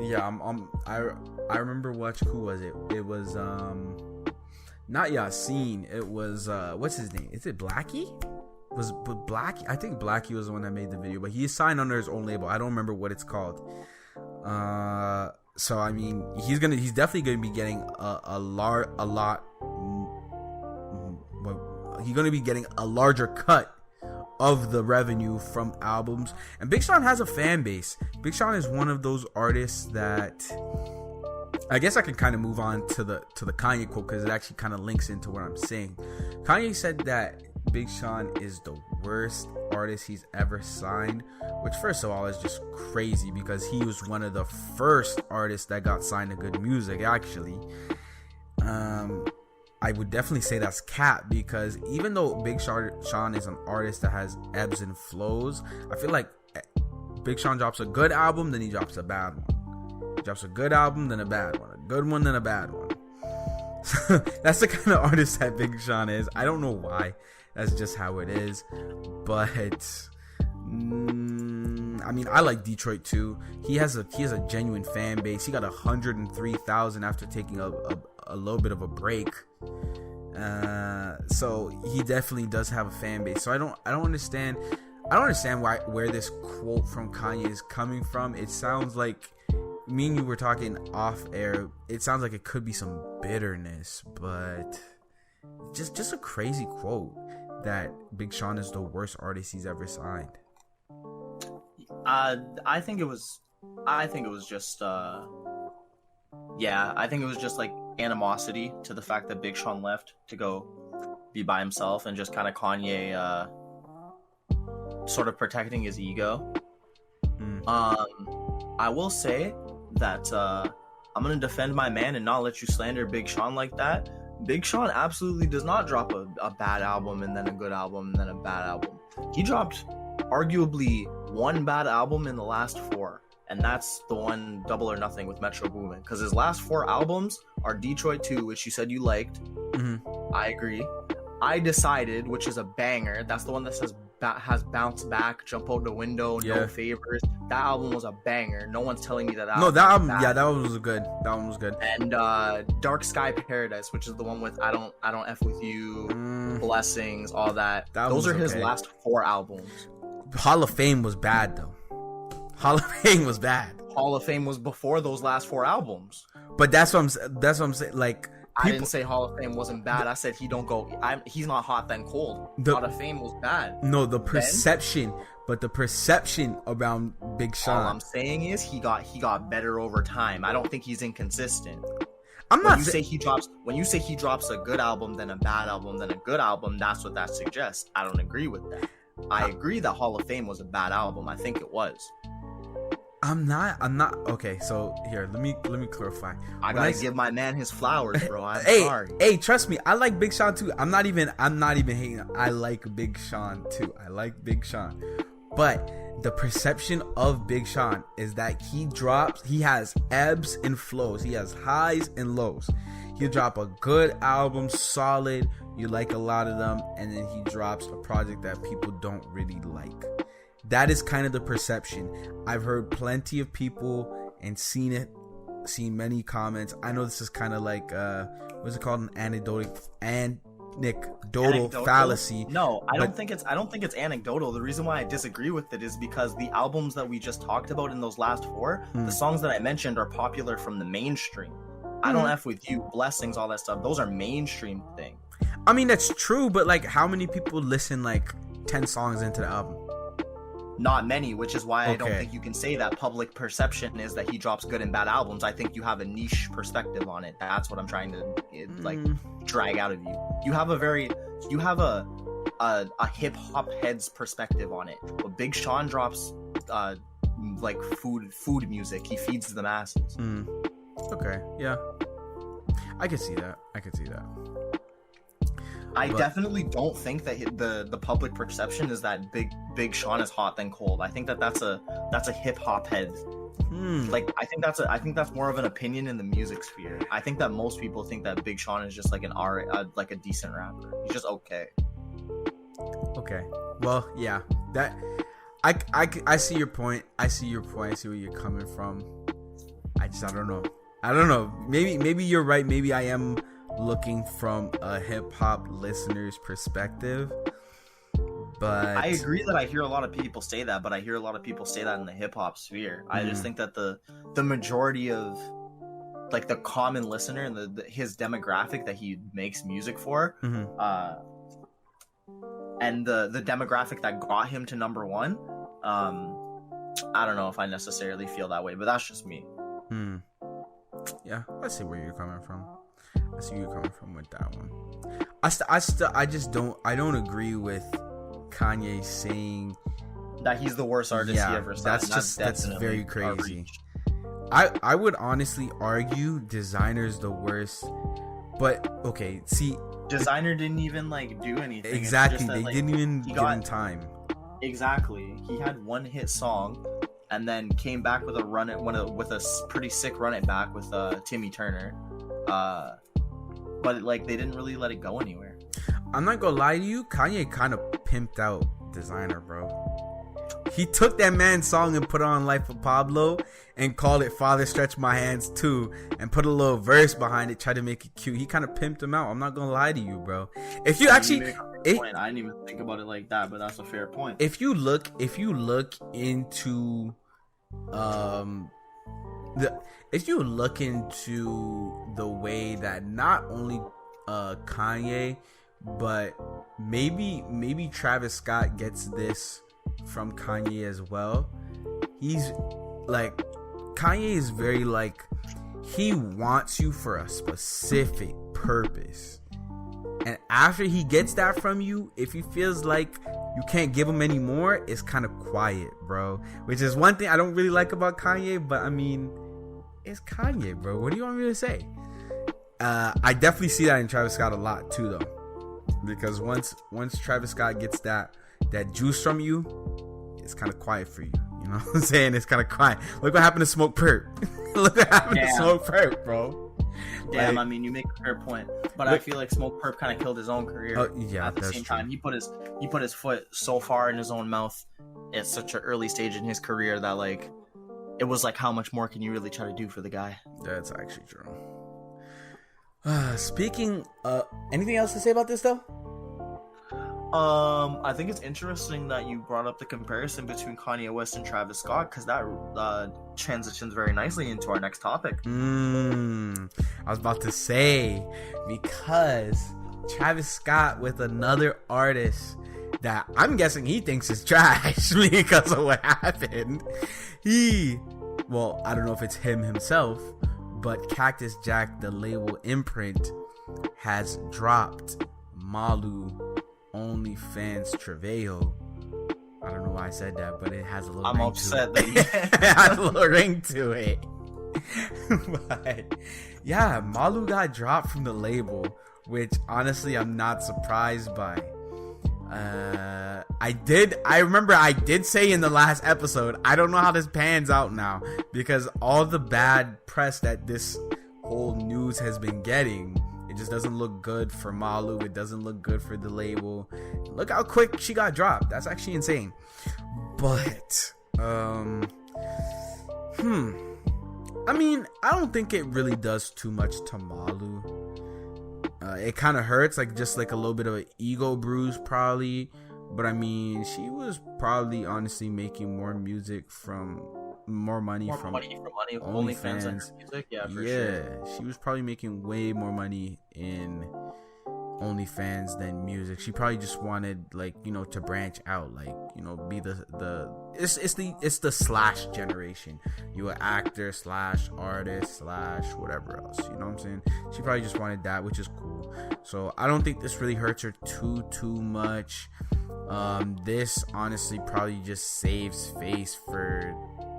Yeah, I remember who was it? It was not Yasin. It was what's his name? Is it Blackie? Was Blackie? I think Blackie was the one that made the video, but he is signed under his own label. I don't remember what it's called. So I mean, he's definitely gonna be getting he's gonna be getting a larger cut of the revenue from albums. And Big Sean has a fan base. Big Sean is one of those artists that I guess I can kind of move on to the Kanye quote, because it actually kind of links into what I'm saying. Kanye said that Big Sean is the worst artist he's ever signed, which first of all is just crazy, because he was one of the first artists that got signed to Good Music, actually. I would definitely say that's cap, because even though Big Sean is an artist that has ebbs and flows, I feel like Big Sean drops a good album, then he drops a bad one. He drops a good album, then a bad one. A good one, then a bad one. That's the kind of artist that Big Sean is. I don't know why. That's just how it is. But I mean, I like Detroit too. He has a genuine fan base. He got 103,000 after taking a little bit of a break. So he definitely does have a fan base. So I don't understand where this quote from Kanye is coming from. It sounds like, me and you were talking off air, it sounds like it could be some bitterness, but just a crazy quote that Big Sean is the worst artist he's ever signed. I think it was just like animosity to the fact that Big Sean left to go be by himself, and just kind of Kanye sort of protecting his ego. I will say that I'm gonna defend my man and not let you slander Big Sean like that. Big Sean absolutely does not drop a bad album and then a good album and then a bad album. He dropped arguably one bad album in the last 4, and that's the one Double or Nothing with Metro Boomin, because his last 4 albums are Detroit 2, which you said you liked. I agree. I Decided, which is a banger. That's the one that says has Bounce Back, Jump Out the Window, No Favors. That album was a banger. No one's telling me that album. No, that album, that one was good. That one was good. And Dark Sky Paradise, which is the one with I don't F with You, Blessings, all that. Those are his last 4 albums. Hall of Fame was bad though. Hall of Fame was bad. Hall of Fame was before those last 4 albums. But that's what I'm saying. Like, I didn't say Hall of Fame wasn't bad. I said he's not hot then cold. Hall of Fame was bad. No, the perception around Big Sean. All I'm saying is he got better over time. I don't think he's inconsistent. When you say he drops a good album, then a bad album, then a good album, that's what that suggests. I don't agree with that. I agree that Hall of Fame was a bad album. I think it was. I'm not okay. So here, let me clarify. I gotta give my man his flowers, bro. I'm sorry. Hey, trust me, I like Big Sean too. I'm not even hating. I like Big Sean too. I like Big Sean, but the perception of Big Sean is that he has ebbs and flows. He has highs and lows. He'll drop a good album, solid. You like a lot of them, and then he drops a project that people don't really like. That is kind of the perception. I've heard plenty of people and seen many comments. I know this is kind of like what's it called, an anecdotal fallacy. No, I don't think it's anecdotal. The reason why I disagree with it is because the albums that we just talked about in those last 4, the songs that I mentioned are popular from the mainstream. I don't F with You, Blessings, all that stuff. Those are mainstream things. I mean, that's true, but like, how many people listen like 10 songs into the album? Not many, which is why I don't think you can say that public perception is that he drops good and bad albums. I think you have a niche perspective on it. That's what I'm trying to drag out of you. You have a hip hop head's perspective on it. But Big Sean drops like food music. He feeds the masses. Okay, yeah, I can see that. I definitely don't think that the public perception is that Big Sean is hot then cold. I think that's a hip hop head Like, I think that's more of an opinion in the music sphere. I think that most people think that Big Sean is just like like a decent rapper. He's just okay. Okay. Well, yeah. That I see your point. I see where you're coming from. I don't know. Maybe you're right. Maybe I am looking from a hip hop listener's perspective. But I agree that I hear a lot of people say that, but I hear a lot of people say that in the hip hop sphere. I just think that the majority of, like, the common listener and his demographic that he makes music for, and the demographic that got him to number one, I don't know if I necessarily feel that way, but that's just me. Yeah, I see where you're coming from. I see where you're coming from with that one. I just don't agree with Kanye saying that he's the worst artist he ever said. That's very crazy. I would honestly argue Designer's the worst, but okay, see, Designer didn't even like do anything. Exactly, they didn't even give him time. Exactly, he had one hit song, and then came back with a pretty sick run it back with Timmy Turner, but like they didn't really let it go anywhere. I'm not gonna lie to you, Kanye kind of pimped out Designer, bro. He took that man's song and put it on Life of Pablo and called it Father Stretch My Hands Too and put a little verse behind it, tried to make it cute. He kind of pimped him out. I'm not gonna lie to you, bro. If you actually, I didn't even think about it like that, but that's a fair point. If you look into the way that not only Kanye, but maybe Travis Scott gets this from Kanye as well. He's like, Kanye is very like, he wants you for a specific purpose, and after he gets that from you, if he feels like you can't give him any more, it's kind of quiet, bro, which is one thing I don't really like about Kanye. But I mean, it's Kanye, bro. What do you want me to say? I definitely see that in Travis Scott a lot too, though, because once Travis Scott gets that juice from you, it's kind of quiet for you. You know what I'm saying? It's kind of quiet. Look what happened to Smoke Perp. Look what happened to Smoke Perp, bro. Damn, I mean, you make a fair point, but I feel like Smoke Perp kind of killed his own career. Yeah, at the same time, he put his foot so far in his own mouth at such an early stage in his career that, like, it was like, how much more can you really try to do for the guy? That's actually true. Speaking, anything else to say about this though? I think it's interesting that you brought up the comparison between Kanye West and Travis Scott, because that transitions very nicely into our next topic. I was about to say, because Travis Scott with another artist that I'm guessing he thinks is trash because of what happened. Well, I don't know if it's him himself, but Cactus Jack, the label imprint, has dropped Malu Trevejo. I don't know why I said that, but it has a little ring upset to it. It has a little ring to it. But yeah, Malu got dropped from the label, which honestly I'm not surprised by. I remember I did say in the last episode, I don't know how this pans out now, because all the bad press that this whole news has been getting, it just doesn't look good for Malu. It doesn't look good for the label. Look how quick she got dropped. That's actually insane. But I mean, I don't think it really does too much to Malu. It kind of hurts, like just like a little bit of an ego bruise probably, but I mean, she was probably honestly making more money from OnlyFans music. Yeah, for sure. She was probably making way more money in OnlyFans than music. She probably just wanted, like, you know, to branch out, like, you know, be it's the slash generation. You an actor / artist / whatever else, you know what I'm saying? She probably just wanted that, which is cool. So I don't think this really hurts her too much. This honestly probably just saves face for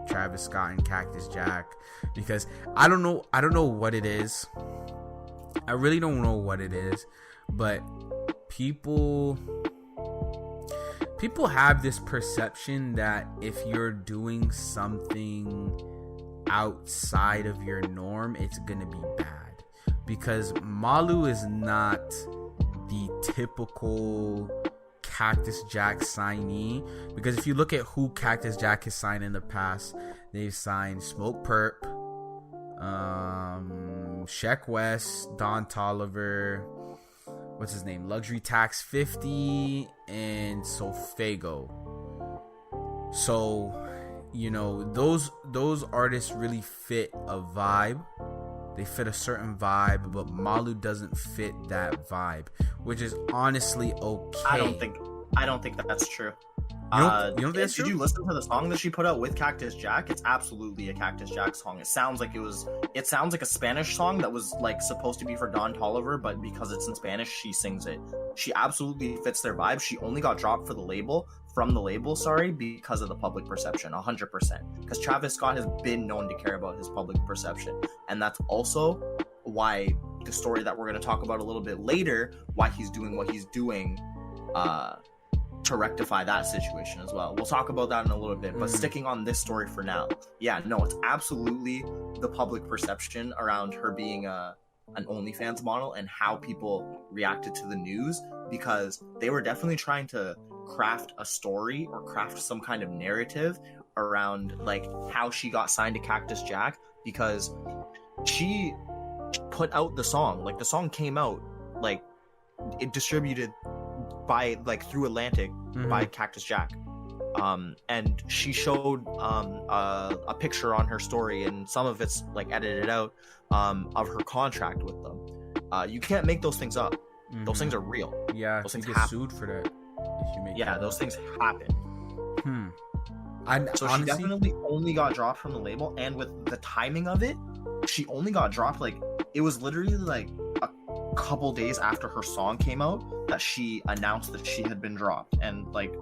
Travis Scott and Cactus Jack, because I don't know what it is. I really don't know what it is, but people have this perception that if you're doing something outside of your norm, it's gonna be bad. Because Malu is not the typical Cactus Jack signee. Because if you look at who Cactus Jack has signed in the past, they've signed Smoke Perp, Sheck West, Don Toliver, what's his name, Luxury Tax 50, and Sofago. So, you know, those artists really fit a vibe. They fit a certain vibe, but Malu doesn't fit that vibe, which is honestly okay. I don't think that's true. You don't think that's true? Did you listen to the song that she put out with Cactus Jack? It's absolutely a Cactus Jack song. It sounds like a Spanish song that was like supposed to be for Don Toliver, but because it's in Spanish, she sings it. She absolutely fits their vibe. She only got dropped from the label, because of the public perception, 100%. Because Travis Scott has been known to care about his public perception, and that's also why the story that we're going to talk about a little bit later, why he's doing what he's doing, to rectify that situation as well. We'll talk about that in a little bit, but sticking on this story for now. Yeah, no, it's absolutely the public perception around her being an OnlyFans model and how people reacted to the news, because they were definitely trying to craft a story or craft some kind of narrative around like how she got signed to Cactus Jack, because she put out the song. Like, the song came out, like, it distributed by like through Atlantic by Cactus Jack, and she showed a picture on her story, and some of it's like edited out, of her contract with them. You can't make those things up. Those things are real. Yeah, those things get happen. sued for that if you make those things happen. So honestly, she definitely only got dropped from the label, and with the timing of it, she only got dropped, like, it was literally like a couple days after her song came out that she announced that she had been dropped. And like,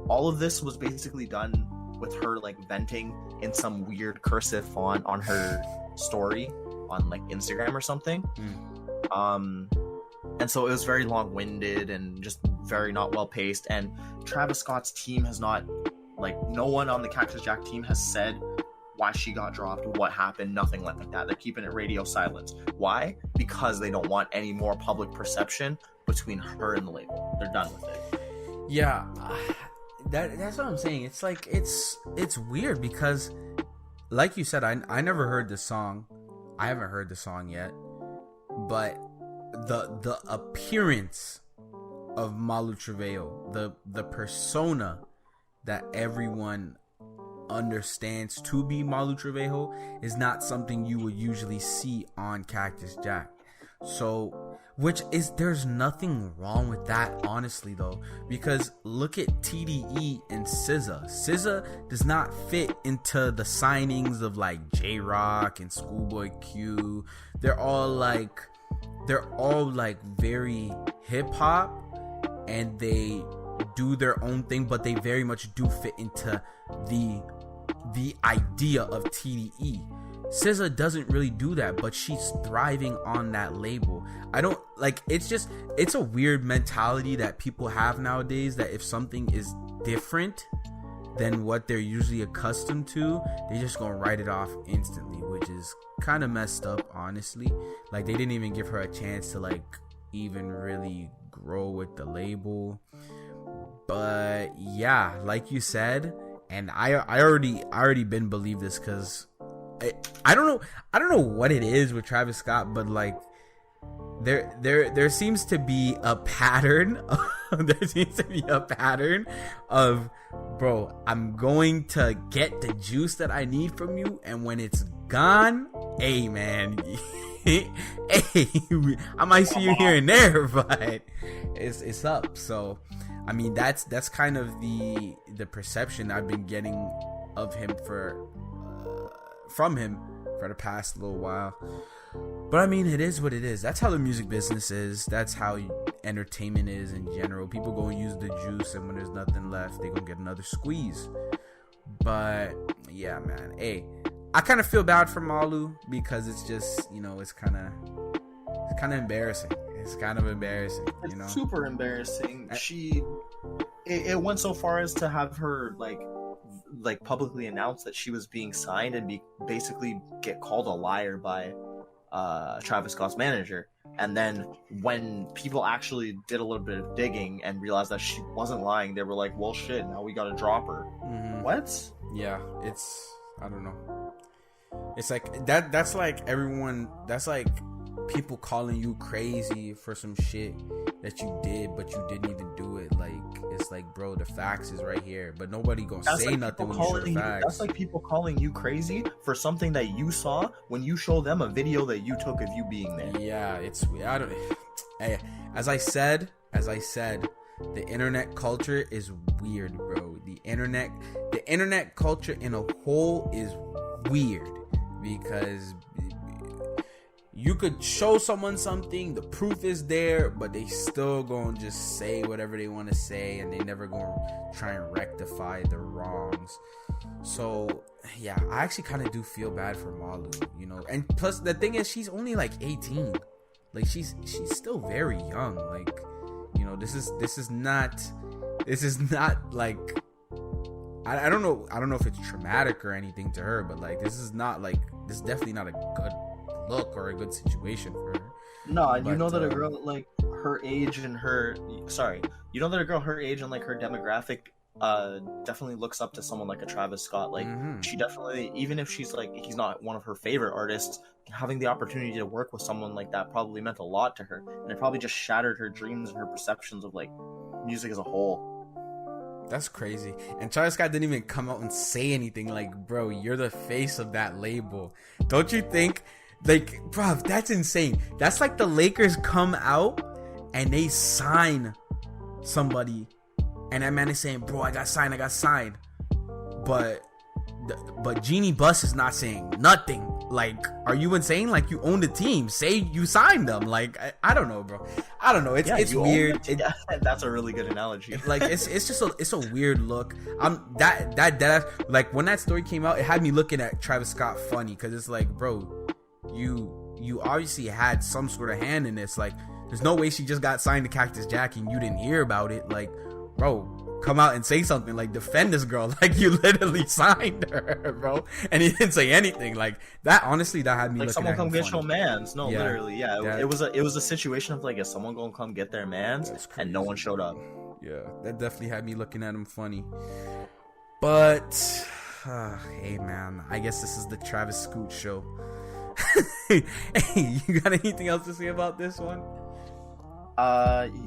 all of this was basically done with her like venting in some weird cursive font on her story on like Instagram or something. And so it was very long-winded and just very not well paced, and Travis Scott's team has not, like, no one on the Cactus Jack team has said why she got dropped, what happened, nothing like that. They're keeping it radio silence. Why? Because they don't want any more public perception between her and the label. They're done with it. Yeah, that's what I'm saying. It's like, it's weird because, like you said, I never heard the song. I haven't heard the song yet, but the appearance of Malu Trevejo, the persona that everyone understands to be Malu Trevejo, is not something you would usually see on Cactus Jack. So, there's nothing wrong with that, honestly, though, because look at TDE and SZA. SZA does not fit into the signings of like J-Rock and Schoolboy Q. They're all like very hip hop, and they do their own thing, but they very much do fit into the idea of TDE. SZA doesn't really do that, but she's thriving on that label. I don't like, it's a weird mentality that people have nowadays, that if something is different than what they're usually accustomed to, they're just gonna write it off instantly, which is kind of messed up, honestly. Like, they didn't even give her a chance to like even really grow with the label. But yeah, like you said, and I already been believe this, because I don't know what it is with Travis Scott, but like there seems to be a pattern. There seems to be a pattern of, bro, I'm going to get the juice that I need from you, and when it's gone, hey man, hey, I might see you here and there, but it's up. So I mean, that's kind of the perception I've been getting of him from him for the past little while. But I mean, it is what it is. That's how the music business is. That's how entertainment is in general. People go use the juice, and when there's nothing left, they gonna get another squeeze. But yeah, man. Hey, I kind of feel bad for Malu, because it's just, you know, it's kind of embarrassing. It's kind of embarrassing, you know. It's super embarrassing. It went so far as to have her like like publicly announced that she was being signed and basically get called a liar by Travis Scott's manager. And then when people actually did a little bit of digging and realized that she wasn't lying, they were like, well, shit, now we gotta drop her. What? Yeah, it's, I don't know. It's like that's like everyone, that's like people calling you crazy for some shit that you did, but you didn't even do it. Like, it's like, bro, the facts is right here, but nobody gonna say like nothing when you show the facts. That's like people calling you crazy for something that you saw when you show them a video that you took of you being there. Yeah, it's, I don't, hey, as I said, the internet culture is weird, bro. The internet culture in a whole is weird, because you could show someone something, the proof is there, but they still gonna just say whatever they want to say, and they never gonna try and rectify the wrongs. So yeah, I actually kind of do feel bad for Malu, you know. And plus, the thing is, she's only like 18. Like, she's still very young. Like, you know, this is not like, I don't know if it's traumatic or anything to her, but like, this is definitely not a good look or a good situation for her. No, and you know that a girl like her age and her demographic definitely looks up to someone like a Travis Scott. Like, she definitely, even if she's like, he's not one of her favorite artists, having the opportunity to work with someone like that probably meant a lot to her, and it probably just shattered her dreams and her perceptions of like music as a whole. That's crazy. And Travis Scott didn't even come out and say anything. Like, bro, you're the face of that label. Don't you think? Like, bro, that's insane. That's like the Lakers come out and they sign somebody, and that man is saying, bro, I got signed. But Jeannie Buss is not saying nothing. Like, are you insane? Like, you own the team. Say you signed them. Like, I don't know, bro. I don't know. It's weird. That's a really good analogy. Like, it's just a weird look. That like, when that story came out, it had me looking at Travis Scott funny, because it's like, bro, you obviously had some sort of hand in this. Like, there's no way she just got signed to Cactus Jack and you didn't hear about it. Like, bro, come out and say something. Like, defend this girl. Like, you literally signed her, bro, and he didn't say anything. Like, that, honestly, that had me like, looking someone at come get funny. your mans. No, yeah, literally, yeah. It was a situation of like, is someone gonna come get their mans, and no one showed up. Yeah, that definitely had me looking at him funny. But hey, man, I guess this is the Travis Scoot show. Hey, you got anything else to say about this one?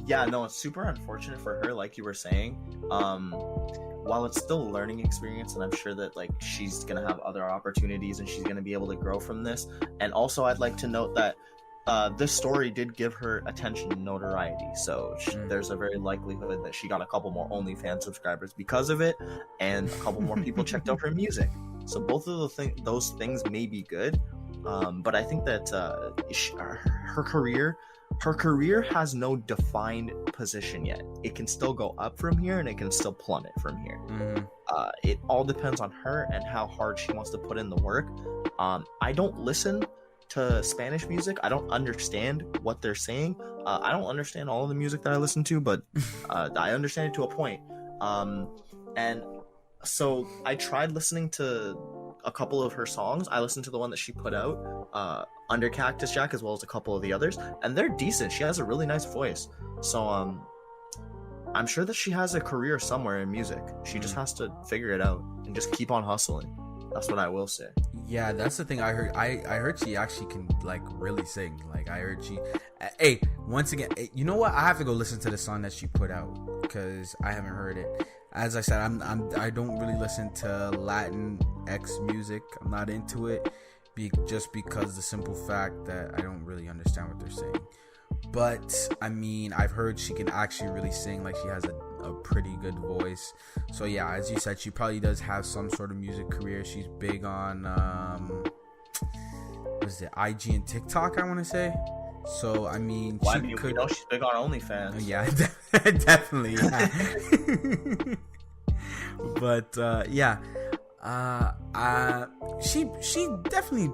Yeah, no, it's super unfortunate for her, like you were saying. While it's still a learning experience, and I'm sure that like she's gonna have other opportunities and she's gonna be able to grow from this. And also, I'd like to note that this story did give her attention and notoriety, so there's a very likelihood that she got a couple more OnlyFans subscribers because of it, and a couple more people checked out her music. So both of those things may be good. But I think that her career has no defined position yet. It can still go up from here, and it can still plummet from here. It all depends on her and how hard she wants to put in the work. I don't listen to Spanish music. I don't understand what they're saying. I don't understand all of the music that I listen to, but I understand it to a point. And so I tried listening to a couple of her songs. I listened to the one that she put out under Cactus Jack, as well as a couple of the others, and they're decent. She has a really nice voice, so I'm sure that she has a career somewhere in music. She just has to figure it out and just keep on hustling. That's what I will say. Yeah, that's the thing I heard. I heard she actually can like really sing. Like, I heard she. Hey, once again, you know what? I have to go listen to the song that she put out, because I haven't heard it. As I said, I don't really listen to Latin X music. I'm not into it, just because the simple fact that I don't really understand what they're saying. But I mean, I've heard she can actually really sing. Like, she has a pretty good voice. So yeah, as you said, she probably does have some sort of music career. She's big on what is it, IG and TikTok, I want to say. So I mean, we know she's big on OnlyFans. Yeah, definitely. Yeah. But yeah, she definitely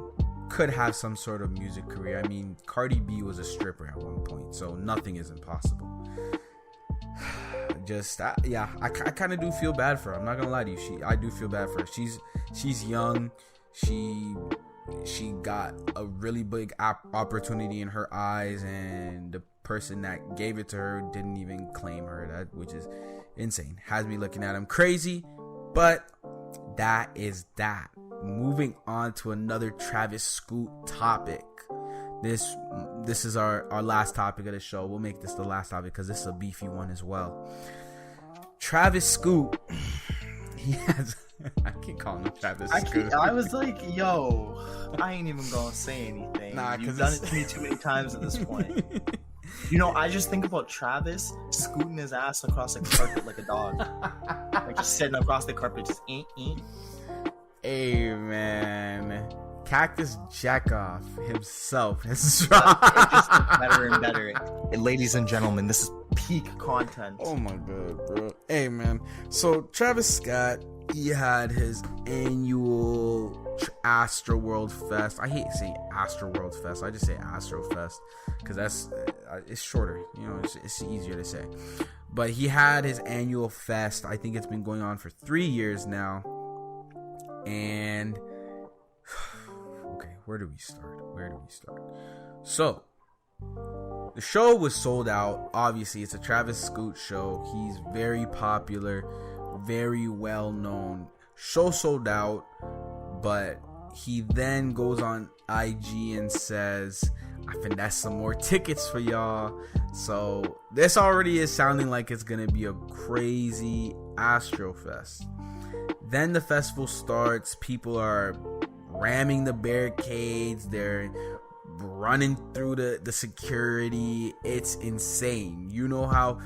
could have some sort of music career. I mean, Cardi B was a stripper at one point, so nothing is impossible. just I kind of do feel bad for her. I'm not gonna lie to you. I do feel bad for her. She's young. She got a really big opportunity in her eyes, and the person that gave it to her didn't even claim her, which is insane. Has me looking at him crazy, but that is that. Moving on to another Travis Scoot topic. This is our last topic of the show. We'll make this the last topic because this is a beefy one as well. Travis Scoot, he has... I can't call him Travis Scoot. I was like, yo, I ain't even gonna say anything. Nah, you've done it to me too many times at this point. You know, I just think about Travis scooting his ass across the carpet like a dog. Like just sitting across the carpet, just Hey, man. Cactus Jack off himself has it just gets better and better. And ladies and gentlemen, this is peak content. Oh my god, bro. Hey, man. So Travis Scott, he had his annual Astroworld Fest. I hate saying Astroworld Fest. I just say Astro Fest because it's shorter. You know, it's easier to say. But he had his annual fest. I think it's been going on for 3 years now. And okay, where do we start? So the show was sold out. Obviously, it's a Travis Scoot show. He's very popular, very well known. Show sold out, but he then goes on IG and says, I finessed some more tickets for y'all. So this already is sounding like it's gonna be a crazy Astro Fest. Then the festival starts. People are ramming the barricades. They're running through the security. It's insane. You know how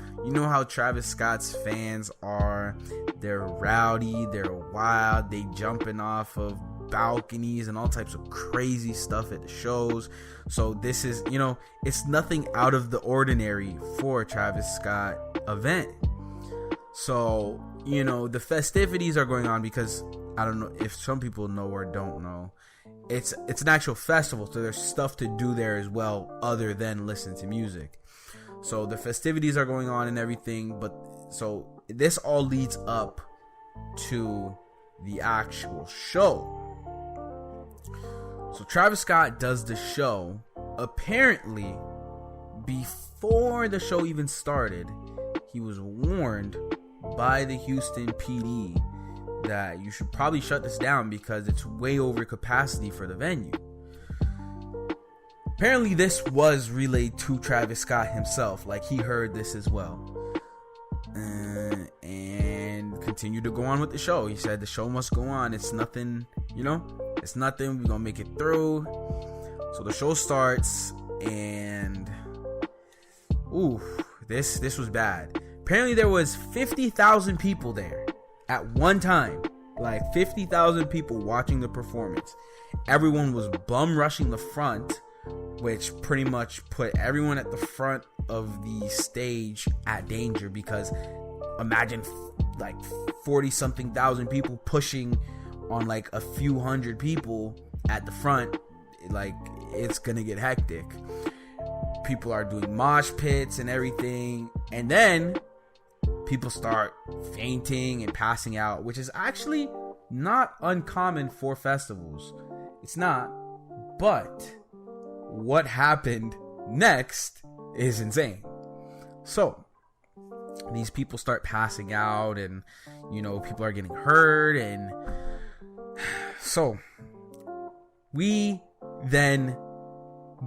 Travis Scott's fans are. They're rowdy. They're wild. They jumping off of balconies and all types of crazy stuff at the shows. So this is, it's nothing out of the ordinary for a Travis Scott event. So, the festivities are going on because I don't know if some people know or don't know. It's an actual festival, so there's stuff to do there as well other than listen to music. So the festivities are going on and everything, but so this all leads up to the actual show. So Travis Scott does the show. Apparently, before the show even started, he was warned by the Houston PD that you should probably shut this down because it's way over capacity for the venue. Apparently this was relayed to Travis Scott himself, like he heard this as well, and continued to go on with the show. He said the show must go on. It's nothing, it's nothing. We're gonna make it through. So the show starts, and this was bad. Apparently there was 50,000 people there at one time. Like 50,000 people watching the performance. Everyone was bum rushing the front, which pretty much put everyone at the front of the stage at danger, because imagine like 40 something thousand people pushing on like a few hundred people at the front. Like, it's gonna get hectic. People are doing mosh pits and everything, and then people start fainting and passing out, which is actually not uncommon for festivals. It's not, but what happened next is insane. So these people start passing out, and people are getting hurt, and so we then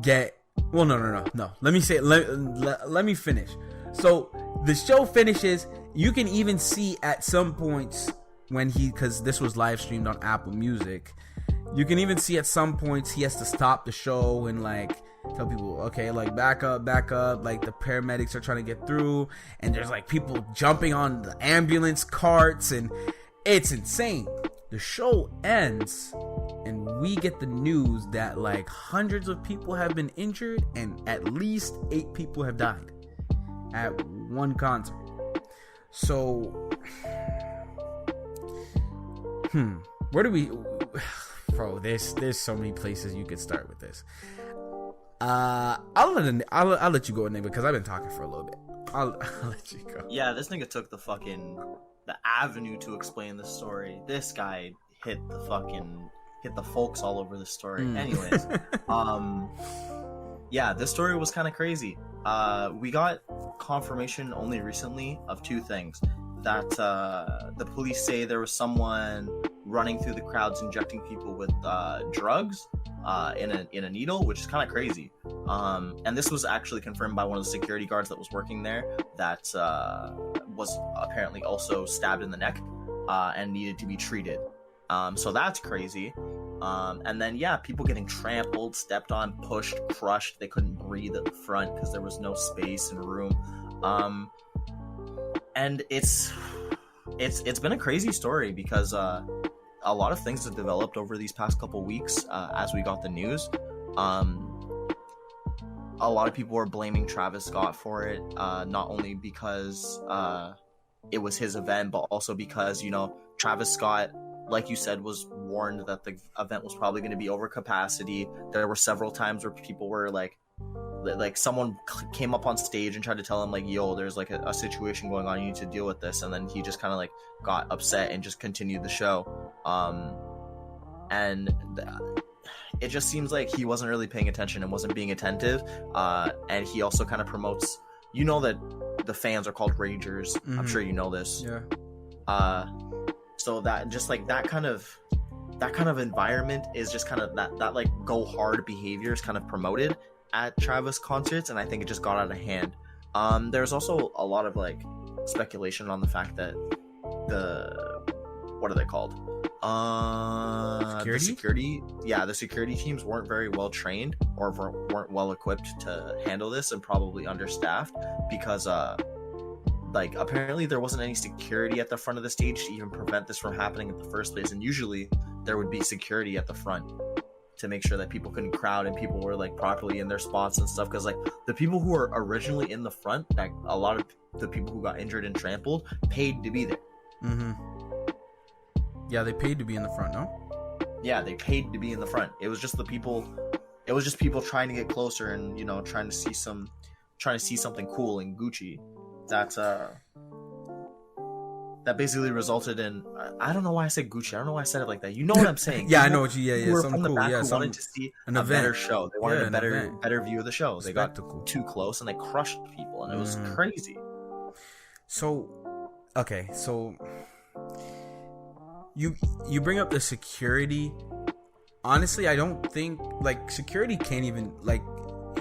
get no let me finish. So the show finishes. You can even see at some points when because this was live streamed on Apple Music, you can even see at some points he has to stop the show and like tell people, okay, like back up, like the paramedics are trying to get through, and there's like people jumping on the ambulance carts, and it's insane. The show ends, and we get the news that like hundreds of people have been injured and at least 8 people have died at one concert. So where do we, bro, there's so many places you could start with this. I'll let you go, Enigma, because I've been talking for a little bit. I'll let you go. Yeah, this nigga took the avenue to explain the story. This guy hit the folks all over the story. Anyways, yeah, this story was kind of crazy. We got confirmation only recently of two things. That the police say there was someone running through the crowds injecting people with drugs in a needle, which is kind of crazy. And this was actually confirmed by one of the security guards that was working there that was apparently also stabbed in the neck and needed to be treated. So that's crazy. And then, yeah, people getting trampled, stepped on, pushed, crushed. They couldn't breathe at the front because there was no space and room. And it's been a crazy story because a lot of things have developed over these past couple weeks as we got the news. A lot of people were blaming Travis Scott for it, not only because it was his event, but also because, you know, Travis Scott, like you said, was warned that the event was probably going to be over capacity. There were several times where people were like someone came up on stage and tried to tell him, like, yo, there's like a situation going on, you need to deal with this. And then he just kind of like got upset and just continued the show. It just seems like he wasn't really paying attention and wasn't being attentive. And he also kind of promotes, you know, that the fans are called Ragers. Mm-hmm. I'm sure you know this. Yeah. So that just like that kind of environment is just kind of that like go hard behavior is kind of promoted at Travis concerts, and I think it just got out of hand. There's also a lot of like speculation on the fact that what are they called? The security teams weren't very well trained or weren't well equipped to handle this, and probably understaffed because like apparently there wasn't any security at the front of the stage to even prevent this from happening in the first place. And usually there would be security at the front to make sure that people couldn't crowd and people were like properly in their spots and stuff. Because like the people who were originally in the front, like a lot of the people who got injured and trampled, paid to be there. Mm-hmm. Yeah, they paid to be in the front, no? Yeah, they paid to be in the front. It was just people trying to get closer and, you know, trying to see something cool in Gucci. That basically resulted in, I don't know why I said Gucci. I don't know why I said it like that. You know what I'm saying? Yeah, I know what you. Yeah, were something from the cool. back Yeah, who wanted to see a better show. They wanted a better view of the show. They got too close and they crushed people, and it was crazy. So, okay, you bring up the security. Honestly, I don't think like security can't even like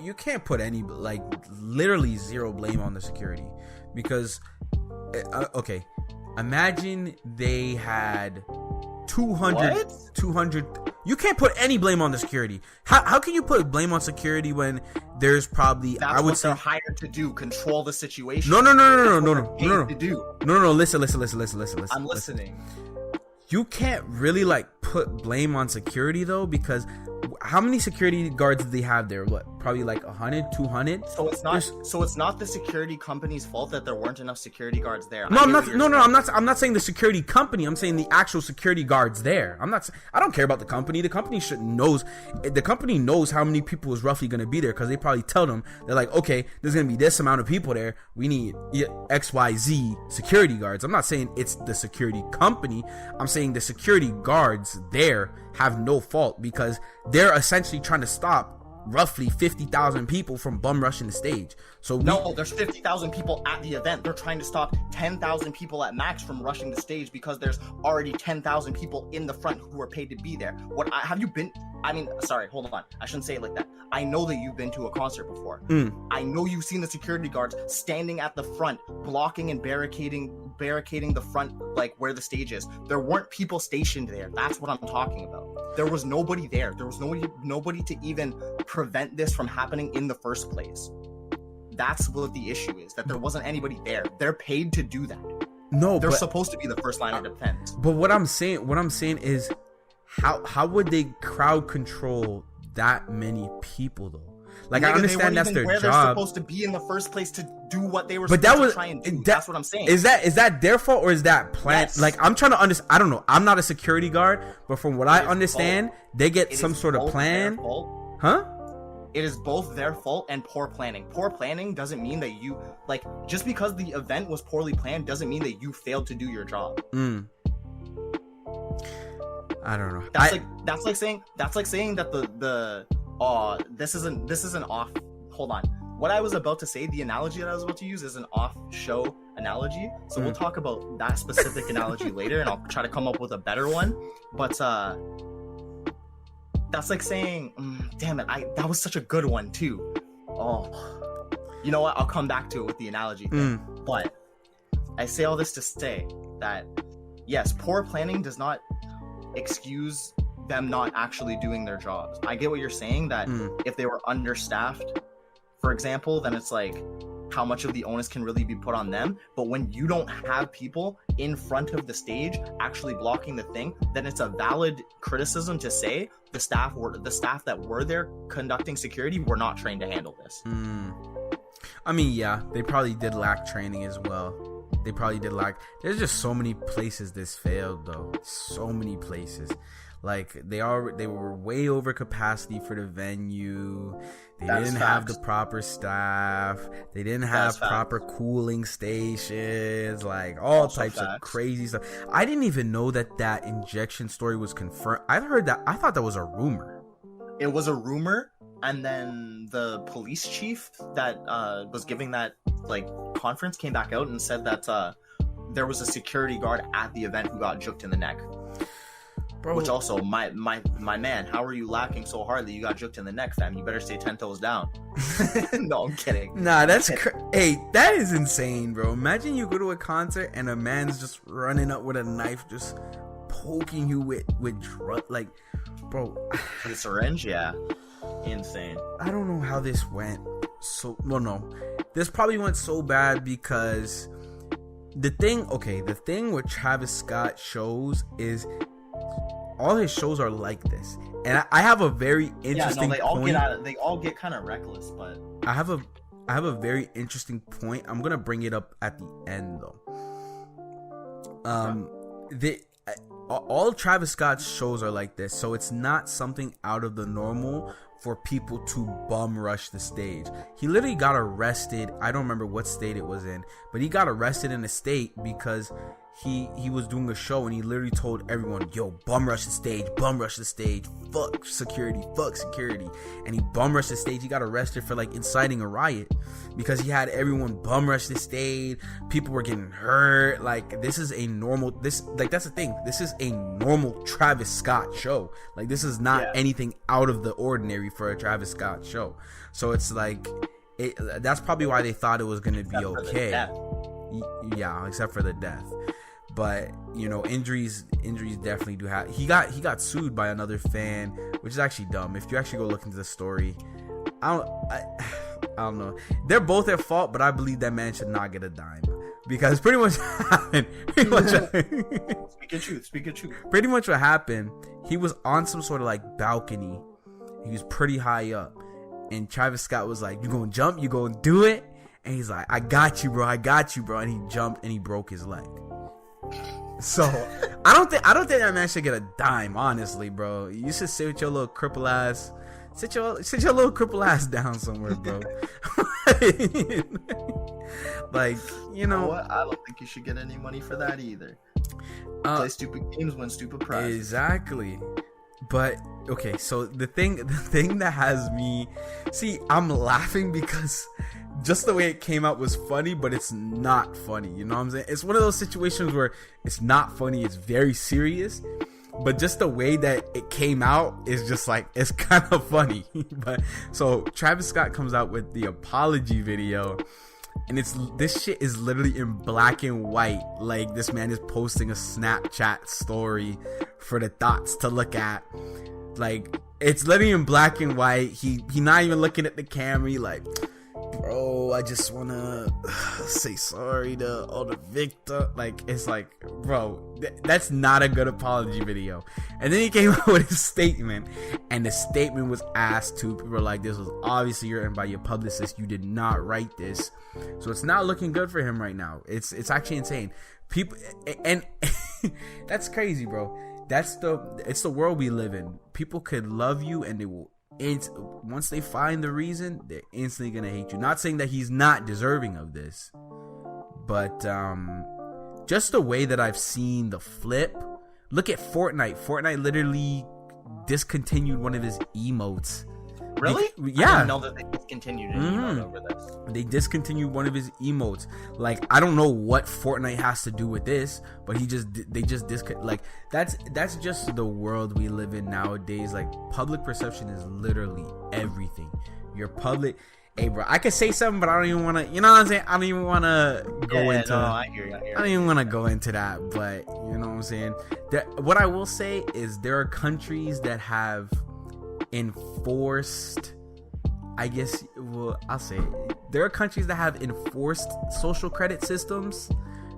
you can't put any like literally zero blame on the security because okay. Imagine they had 200. You can't put any blame on the security. How can you put blame on security when there's probably that's what they're hired to do, control the situation. No. Listen. I'm listening. You can't really like put blame on security though, because how many security guards did they have there? What, probably like 100, 200? So it's not the security company's fault that there weren't enough security guards there. No, I'm not saying the security company. I'm saying the actual security guards there. I don't care about the company. The company knows how many people is roughly going to be there, because they probably tell them, they're like, okay, there's going to be this amount of people there. We need XYZ security guards. I'm not saying it's the security company. I'm saying the security guards there have no fault, because they're essentially trying to stop roughly 50,000 people from bum rushing the stage. So no, there's 50,000 people at the event. They're trying to stop 10,000 people at max from rushing the stage, because there's already 10,000 people in the front who are paid to be there. Have you been? I mean, sorry, hold on. I shouldn't say it like that. I know that you've been to a concert before. I know you've seen the security guards standing at the front, blocking and barricading the front, like where the stage is. There weren't people stationed there. That's what I'm talking about. There was nobody there. There was nobody to even prevent this from happening in the first place. That's what the issue is, that there wasn't anybody there. They're paid to do that. No, they're supposed to be the first line of defense. But what I'm saying is, how would they crowd control that many people though? Like, I understand that's their job. They're supposed to be in the first place to do what they were supposed to try and do. That's what I'm saying. Is that their fault, or is that planned? Yes. Like, I'm trying to understand. I don't know. I'm not a security guard, but from what I understand, they get some sort of plan. Huh? it is both their fault and poor planning. Poor planning doesn't mean that you, like, just because the event was poorly planned doesn't mean that you failed to do your job. I don't know. That's like saying that this isn't off. Hold on. What I was about to say, the analogy that I was about to use is an off-show analogy. So we'll talk about that specific analogy later, and I'll try to come up with a better one. But that's like saying, damn it, that was such a good one too. Oh, you know what? I'll come back to it with the analogy thing. But I say all this to say that, yes, poor planning does not excuse them not actually doing their jobs. I get what you're saying, that if they were understaffed, for example, then it's like, how much of the onus can really be put on them? But when you don't have people in front of the stage actually blocking the thing, then it's a valid criticism to say the staff that were there conducting security were not trained to handle this. I mean, yeah, they probably did lack training as well. They probably did lack. There's just so many places this failed, though. So many places. Like, they were way over capacity for the venue. They didn't have the proper staff. They didn't have proper cooling stations. Like, all types of crazy stuff. I didn't even know that injection story was confirmed. I thought that was a rumor. It was a rumor, And then the police chief that was giving that like conference came back out and said that there was a security guard at the event who got juked in the neck. Bro. Which also, my man, how are you lacking so hard that you got juked in the neck, fam? You better stay 10 toes down. No, I'm kidding. Nah, that's hey, that is insane, bro. Imagine you go to a concert and a man's just running up with a knife, just poking you with like, bro. The syringe, yeah, insane. I don't know how this went. This probably went so bad because the thing with Travis Scott shows is all his shows are like this, and I have a very interesting point. They all get kind of reckless, but I have a very interesting point. I'm gonna bring it up at the end though. All Travis Scott's shows are like this, so it's not something out of the normal for people to bum rush the stage. He literally got arrested. I don't remember what state it was in, but he got arrested in a state because he was doing a show and he literally told everyone, yo, bum rush the stage, fuck security, and he bum rushed the stage. He got arrested for like inciting a riot because he had everyone bum rush the stage. People were getting hurt. Like, this is a normal, that's the thing, this is a normal Travis Scott show. Like, this is not anything out of the ordinary for a Travis Scott show. So it's like, that's probably why they thought it was gonna be okay. Yeah, except for the death. But you know, injuries definitely do happen. He got sued by another fan, which is actually dumb. If you actually go look into the story, I don't know. They're both at fault, but I believe that man should not get a dime because pretty much happened. Speak of truth. Pretty much what happened. He was on some sort of like balcony. He was pretty high up, and Travis Scott was like, "You gonna jump? You gonna do it?" And he's like, I got you, bro. And he jumped and he broke his leg. So I don't think that man should get a dime, honestly, bro. You should sit with your little cripple ass. Sit your little cripple ass down somewhere, bro. Like, you know what? I don't think you should get any money for that either. Play stupid games, win stupid prizes. Exactly. But okay, so the thing that has me, I'm laughing because just the way it came out was funny, but it's not funny. You know what I'm saying? It's one of those situations where it's not funny, it's very serious, but just the way that it came out is just like, it's kind of funny. But so Travis Scott comes out with the apology video, and this shit is literally in black and white. Like, this man is posting a Snapchat story for the thoughts to look at. Like, it's literally in black and white. He not even looking at the camera. He like, bro, I just wanna say sorry to all the victims. Like, it's like, bro, that's not a good apology video. And then he came out with his statement, and the statement was asked to people were like, this was obviously written by your publicist. You did not write this, so it's not looking good for him right now. It's actually insane. People, and that's crazy, bro. It's the world we live in. People could love you and they will once they find the reason, they're instantly gonna hate you. Not saying that he's not deserving of this, but just the way that I've seen the flip. Look at Fortnite. Fortnite literally discontinued one of his emotes. Really? Yeah. I didn't know that they discontinued an emote over this. They discontinued one of his emotes. Like, I don't know what Fortnite has to do with this, but they just like that's just the world we live in nowadays. Like, public perception is literally everything. Your public. Hey, bro, I could say something, but I don't even want to. You know what I'm saying? I don't even want to go into. No, I hear you. I don't even want to go into that, but you know what I'm saying. What I will say is there are countries that have enforced. I guess. Well, I'll say it. There are countries that have enforced social credit systems.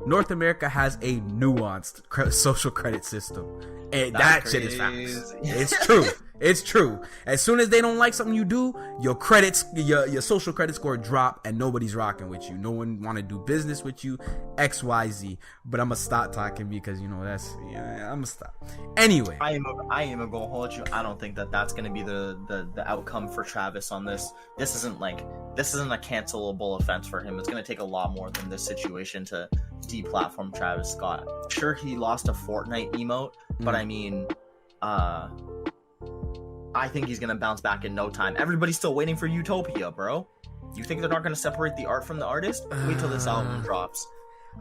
North America has a nuanced social credit system, and that shit is facts. It's true. It's true. As soon as they don't like something you do, your social credit score drop, and nobody's rocking with you. No one want to do business with you. XYZ. But I'm gonna stop talking because I'm gonna stop. Anyway, I am gonna hold you. I don't think that's gonna be the outcome for Travis on this. This isn't a cancelable offense for him. It's gonna take a lot more than this situation to deplatform Travis Scott. Sure, he lost a Fortnite emote, but I mean, I think he's gonna bounce back in no time. Everybody's still waiting for Utopia, bro. You think they're not gonna separate the art from the artist? Wait till this album drops.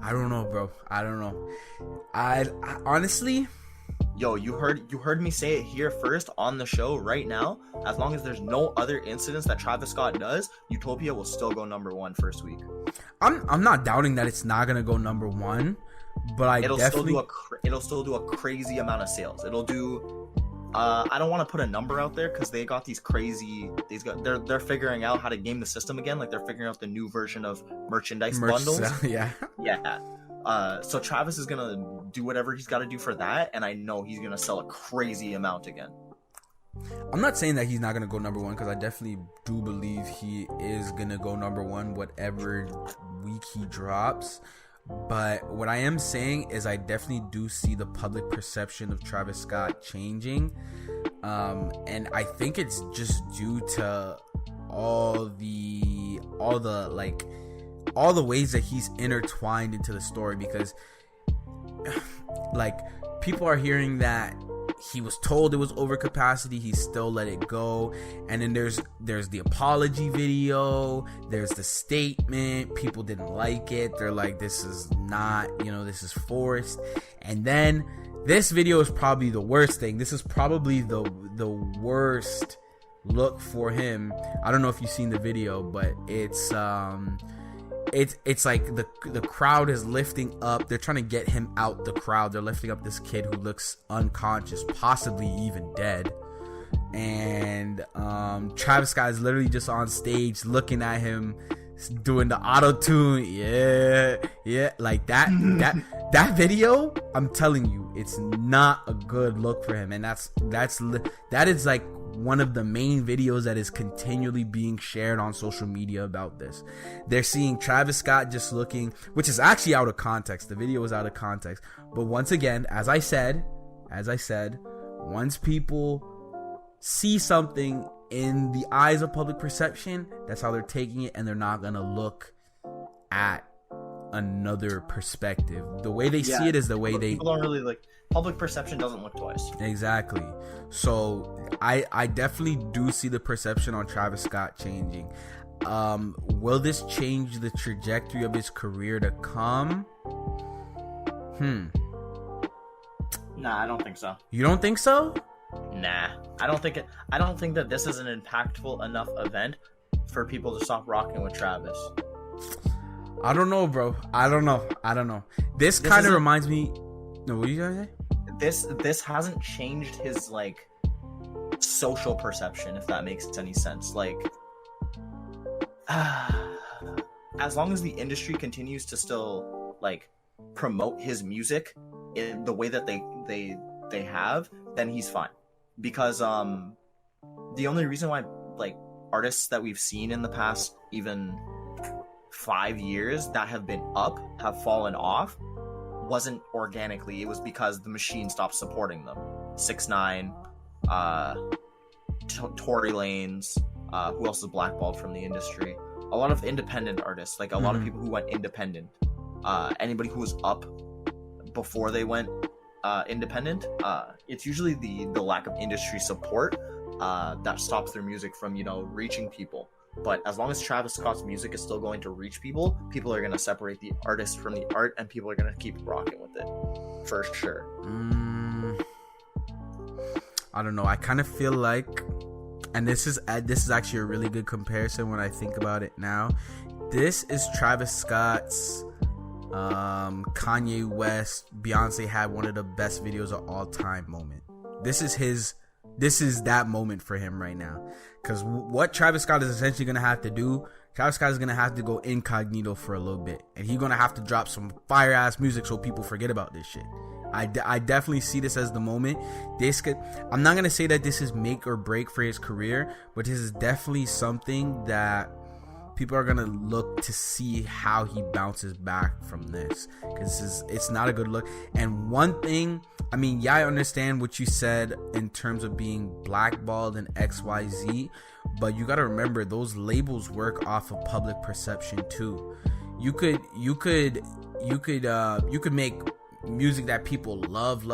I don't know, bro. I don't know. I honestly, you heard me say it here first on the show right now. As long as there's no other incidents that Travis Scott does, Utopia will still go number 1 first week. I'm not doubting that it's not gonna go number 1, but it'll still do a crazy amount of sales. It'll do. I don't want to put a number out there because they got they're figuring out how to game the system again. Like, they're figuring out the new version of merchandise bundles. Yeah. So Travis is gonna do whatever he's got to do for that, and I know he's gonna sell a crazy amount again. I'm not saying that he's not gonna go number 1, because I definitely do believe he is gonna go number 1 whatever week he drops. But what I am saying is I definitely do see the public perception of Travis Scott changing. And I think it's just due to all the ways that he's intertwined into the story, because like, people are hearing that he was told it was overcapacity, he still let it go, and then there's the apology video, there's the statement. People didn't like it. They're like, this is not, this is forced. And then this video is probably the worst thing. This is probably the worst look for him. I don't know if you've seen the video, but it's like the crowd is lifting up. They're trying to get him out the crowd. They're lifting up this kid who looks unconscious, possibly even dead. And Travis Scott is literally just on stage looking at him, doing the auto-tune. Yeah, like that video, I'm telling you, it's not a good look for him. And that is like one of the main videos that is continually being shared on social media about this. They're seeing Travis Scott just looking, which is actually out of context. The video is out of context. But once again, as I said, once people see something in the eyes of public perception, that's how they're taking it, and they're not gonna look at another perspective. The way they see it is the way people don't really like. Public perception doesn't look twice. Exactly. So I definitely do see the perception on Travis Scott changing. Will this change the trajectory of his career to come? Nah, I don't think so. You don't think so? Nah, I don't think that this is an impactful enough event for people to stop rocking with Travis. I don't know, bro. I don't know. This kind of reminds me. No, what are you gonna say? This hasn't changed his like social perception, if that makes any sense. Like, as long as the industry continues to still like promote his music in the way that they have, then he's fine. Because the only reason why like artists that we've seen in the past even 5 years that have been up have fallen off wasn't organically. It was because the machine stopped supporting them. 6ix9ine, Tory Lanez. Who else is blackballed from the industry? A lot of independent artists, like a lot of people who went independent. Anybody who was up before they went independent, it's usually the lack of industry support that stops their music from, reaching people. But as long as Travis Scott's music is still going to reach people, people are going to separate the artist from the art, and people are going to keep rocking with it, for sure. I don't know. I kind of feel like, and this is actually a really good comparison when I think about it now. This is Travis Scott's Kanye West, Beyonce had one of the best videos of all time moment. This is that moment for him right now. Because what Travis Scott is essentially going to have to do, Travis Scott is going to have to go incognito for a little bit. And he's going to have to drop some fire ass music so people forget about this shit. I definitely see this as the moment. I'm not going to say that this is make or break for his career, but this is definitely something that people are going to look to see how he bounces back from this, because it's not a good look. And one thing, I mean, yeah, I understand what you said in terms of being blackballed and XYZ, but you got to remember those labels work off of public perception too. You could make music that people love,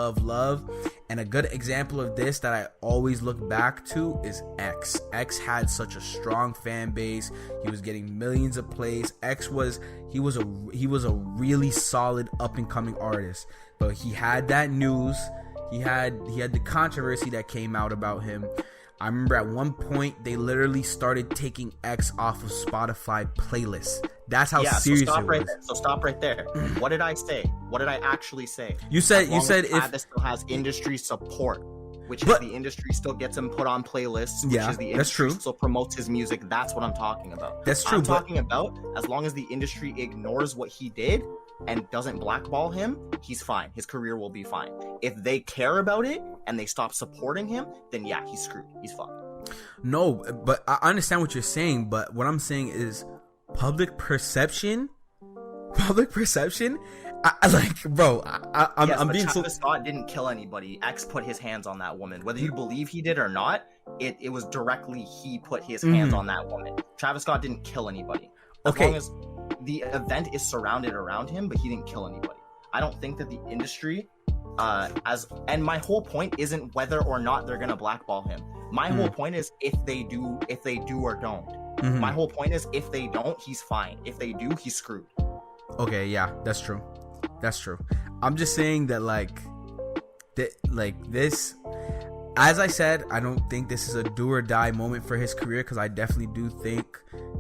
and a good example of this that I always look back to is X had such a strong fan base. He was getting millions of plays. He was a really solid up and coming artist, but he had that news, he had the controversy that came out about him. I remember at one point they literally started taking X off of Spotify playlists. That's how serious it was. So stop right there. What did I say? What did I actually say? You said if Travis still has industry support, which is the industry still gets him put on playlists, which is the industry still promotes his music. That's what I'm talking about. That's true. I'm talking about as long as the industry ignores what he did and doesn't blackball him, he's fine. His career will be fine. If they care about it and they stop supporting him, then yeah, he's screwed. He's fucked. No, but I understand what you're saying, but what I'm saying is public perception. I'm being Travis Scott didn't kill anybody. X put his hands on that woman. Whether you believe he did or not, it was directly he put his hands on that woman. Travis Scott didn't kill anybody. As long as the event is surrounded around him, but he didn't kill anybody. I don't think that the industry and my whole point isn't whether or not they're gonna blackball him. My whole point is if they do or don't. My whole point is if they don't, he's fine. If they do, he's screwed. Okay, yeah, that's true. I'm just saying that this, as I said, I don't think this is a do or die moment for his career, because I definitely do think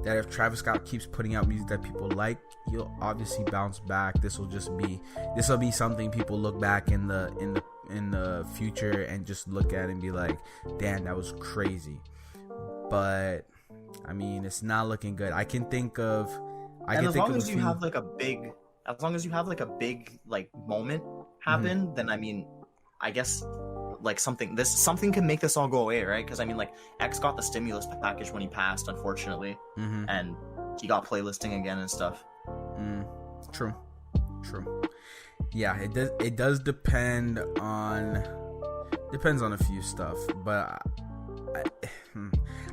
that if Travis Scott keeps putting out music that people like, he'll obviously bounce back. This will be something people look back in the future and just look at and be like, damn, that was crazy. But I mean, it's not looking good. As long as you have like a big like moment happen, then I mean, I guess like something can make this all go away, right? Because I mean, like X got the stimulus package when he passed, unfortunately, and he got playlisting again and stuff. True. Yeah, it does depends on a few stuff, but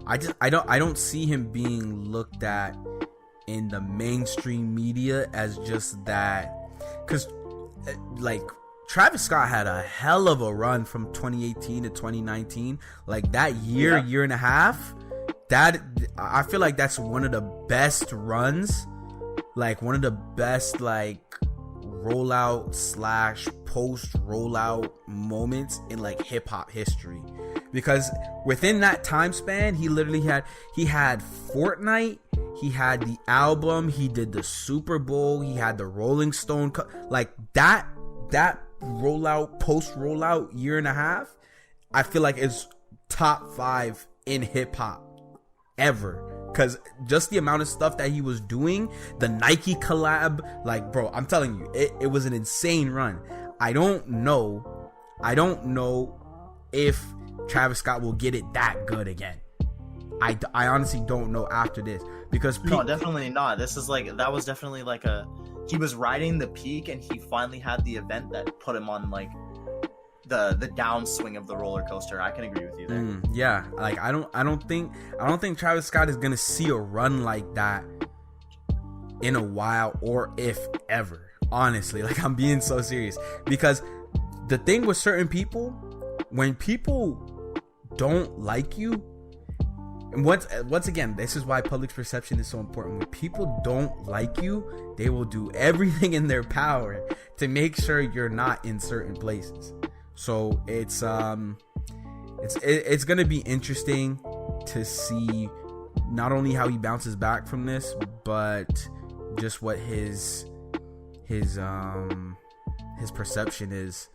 I don't see him being looked at in the mainstream media as just that, because like Travis Scott had a hell of a run from 2018 to 2019. Like that year and a half, that I feel like that's one of the best runs, like one of the best like rollout / post rollout moments in like hip hop history, because within that time span he had FORTNITE, he had the album, he did the Super Bowl, he had the Rolling Stone like that rollout, post rollout year and a half, I feel like is top 5 in hip hop ever, because just the amount of stuff that he was doing, the Nike collab, like bro, I'm telling you, it was an insane run. I don't know if Travis Scott will get it that good again. I honestly don't know after this, because no, definitely not. This is like, that was definitely like he was riding the peak, and he finally had the event that put him on like the downswing of the roller coaster. I can agree with you there. Yeah, like I don't think Travis Scott is gonna see a run like that in a while, or if ever. Honestly, like, I'm being so serious, because the thing with certain people, when people don't like you, and once again, this is why public perception is so important. When people don't like you, they will do everything in their power to make sure you're not in certain places. So it's gonna be interesting to see not only how he bounces back from this, but just what his perception is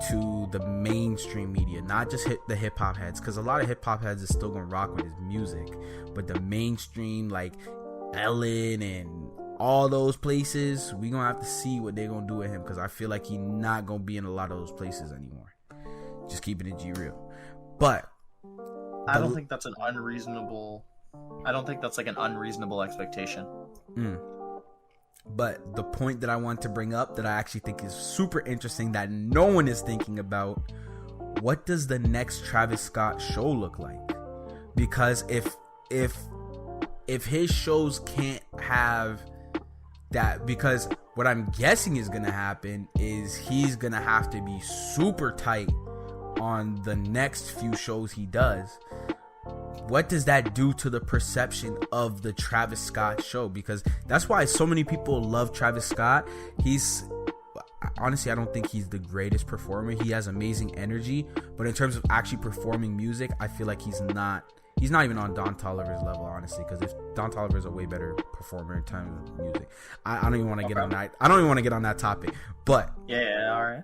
to the mainstream media, not just the hip-hop heads, because a lot of hip-hop heads is still gonna rock with his music, but the mainstream, like Ellen and all those places, we gonna have to see what they gonna do with him, because I feel like he's not gonna be in a lot of those places anymore. Just keeping it G real. But I don't think that's an unreasonable expectation. But the point that I want to bring up, that I actually think is super interesting, that no one is thinking about, what does the next Travis Scott show look like? Because if his shows can't have that, because what I'm guessing is gonna happen is he's gonna have to be super tight on the next few shows he does. What does that do to the perception of the Travis Scott show? Because that's why so many people love Travis Scott. Honestly, I don't think he's the greatest performer. He has amazing energy, but in terms of actually performing music, I feel like he's not even on Don Toliver's level, honestly, because if Don Toliver is a way better performer in terms of music. I don't even want to get on that. I don't even want to get on that topic. But yeah, all right.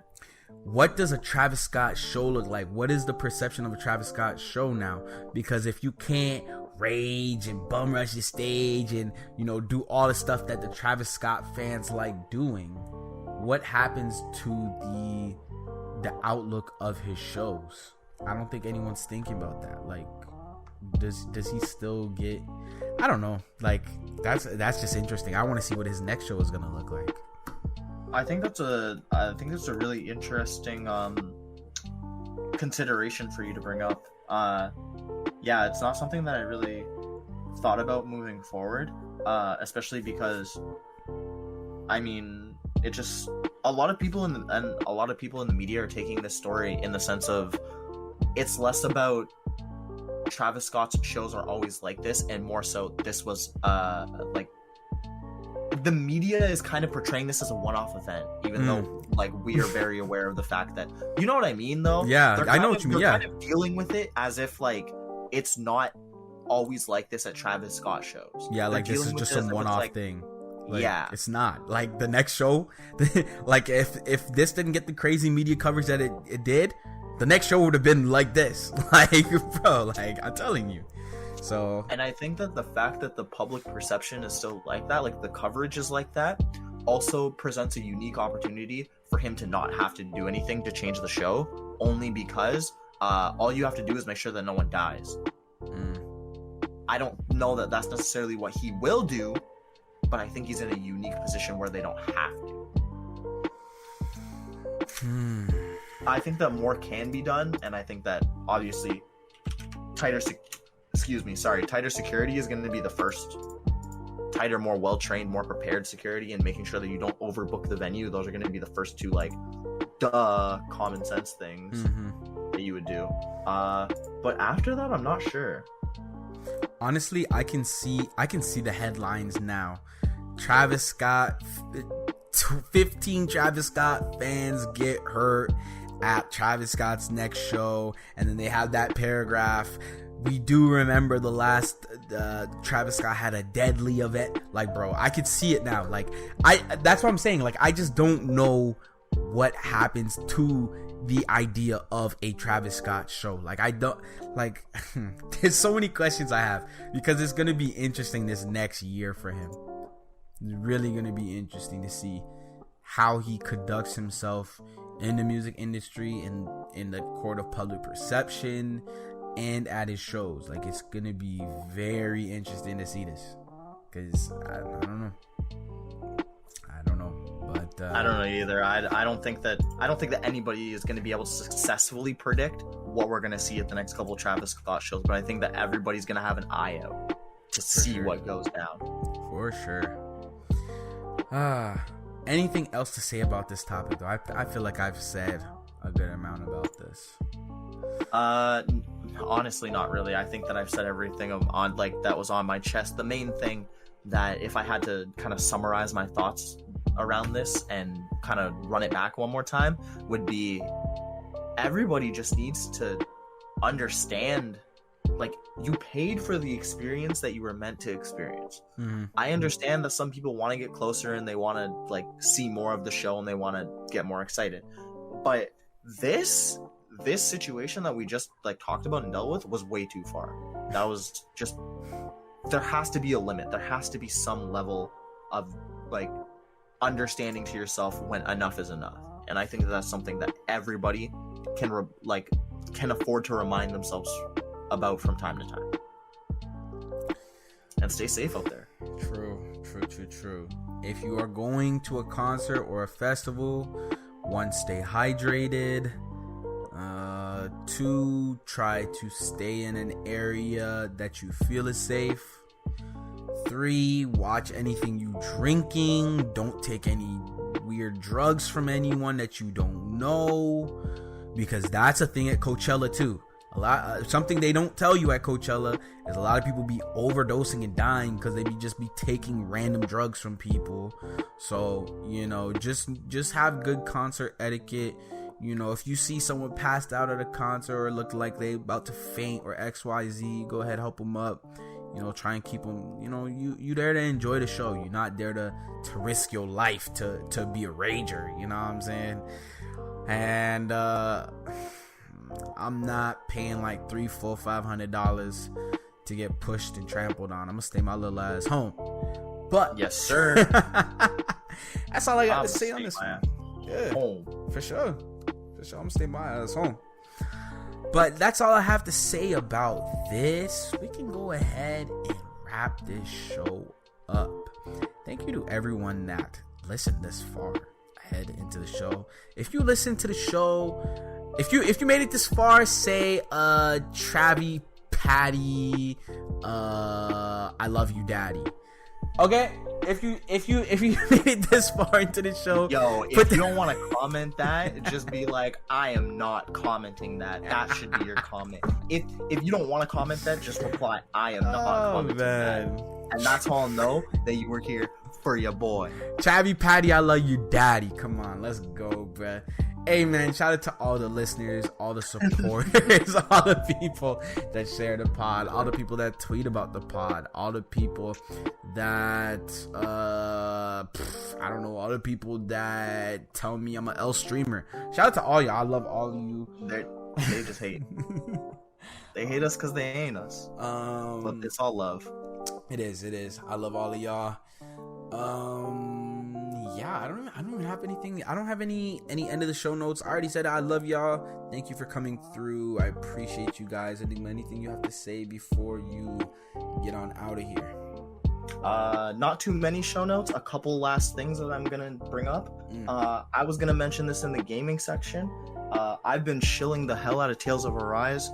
What does a Travis Scott show look like? What is the perception of a Travis Scott show now? Because if you can't rage and bum rush the stage and, you know, do all the stuff that the Travis Scott fans like doing, what happens to the outlook of his shows? I don't think anyone's thinking about that. Like, does he still get, I don't know. Like, that's just interesting. I want to see what his next show is gonna look like. I think that's a really interesting consideration for you to bring up. Yeah, it's not something that I really thought about moving forward, especially because, I mean, it just, a lot of people in the media are taking this story in the sense of, it's less about Travis Scott's shows are always like this, and more so this was like, the media is kind of portraying this as a one-off event, even though, like, we are very aware of the fact that, you know what I mean, though? Yeah, I know what you mean. Yeah, kind of dealing with it as if, like, it's not always like this at Travis Scott shows. Yeah, like, this is just some one-off thing. Like, yeah, it's not like the next show. Like, if this didn't get the crazy media coverage that it did, the next show would have been like this. Like, bro, like, I'm telling you. So, and I think that the fact that the public perception is still like that, like the coverage is like that, also presents a unique opportunity for him to not have to do anything to change the show, only because all you have to do is make sure that no one dies. I don't know that that's necessarily what he will do, but I think he's in a unique position where they don't have to. I think that more can be done, and I think that obviously tighter security is going to be the first. Tighter, more well-trained, more prepared security, and making sure that you don't overbook the venue. Those are going to be the first two, like, common sense things that you would do. But after that, I'm not sure. Honestly, I can see the headlines now. Travis Scott, 15 Travis Scott fans get hurt at Travis Scott's next show, and then they have that paragraph. We do remember the last Travis Scott had a deadly event. Like, bro, I could see it now. Like, that's what I'm saying. Like, I just don't know what happens to the idea of a Travis Scott show. Like, I don't, like, there's so many questions I have, because it's going to be interesting this next year for him. It's really going to be interesting to see how he conducts himself in the music industry and in the court of public perception and at his shows. Like, it's gonna be very interesting to see this, because I don't know, but I don't know either. I don't think that anybody is going to be able to successfully predict what we're going to see at the next couple of Travis Scott shows, but I think that everybody's going to have an eye out to see what goes down. For sure. Anything else to say about this topic, though? I feel like I've said a good amount about this. Honestly, not really. I think that I've said everything on that was on my chest. The main thing that, if I had to kind of summarize my thoughts around this and kind of run it back one more time, would be everybody just needs to understand, like, you paid for the experience that you were meant to experience. I understand that some people want to get closer and they want to like see more of the show and they want to get more excited, but this situation that we just like talked about and dealt with was way too far. That was just, there has to be a limit. There has to be some level of like understanding to yourself when enough is enough, and I think that's something that everybody can afford to remind themselves about from time to time. And stay safe out there. True. If you are going to a concert or a festival, 1, stay hydrated. 2, try to stay in an area that you feel is safe. 3, watch anything you drinking. Don't take any weird drugs from anyone that you don't know, because that's a thing at Coachella too. Something they don't tell you at Coachella is a lot of people be overdosing and dying because they just be taking random drugs from people. So, just have good concert etiquette. If you see someone passed out at a concert or look like they about to faint or XYZ, go ahead, help them up. Try and keep them, you there to enjoy the show. You're not there to risk your life to be a rager, you know what I'm saying? And I'm not paying like $300, $400, $500 to get pushed and trampled on. I'm gonna stay my little ass home. But yes, sir. That's all I got to say on this one. Yeah, home. For sure. I'm gonna stay my ass home. But that's all I have to say about this. We can go ahead and wrap this show up. Thank you to everyone that listened this far ahead into the show. If you listen to the show, if you made it this far, say Travi Patty, I love you, daddy. Okay, if you made it this far into the show, if you don't want to comment that, just be like, I am not commenting that. That should be your comment. If you don't want to comment that, just reply, I am not commenting that. And that's how I'll know that you were here for your boy. Travi Patty, I love you, daddy. Come on, let's go, bruh. Hey man, shout out to all the listeners, all the supporters, all the people that share the pod, all the people that tweet about the pod, all the people that I don't know, all the people that tell me I'm an L streamer. Shout out to all y'all. I love all of you. They just hate. They hate us because they ain't us. But it's all love. It is. I love all of y'all. Yeah, I don't even have anything. I don't have any end of the show notes. I already said I love y'all. Thank you for coming through. I appreciate you guys. Enigma, anything you have to say before you get on out of here? Not too many show notes. A couple last things that I'm gonna bring up. I was gonna mention this in the gaming section. I've been shilling the hell out of Tales of Arise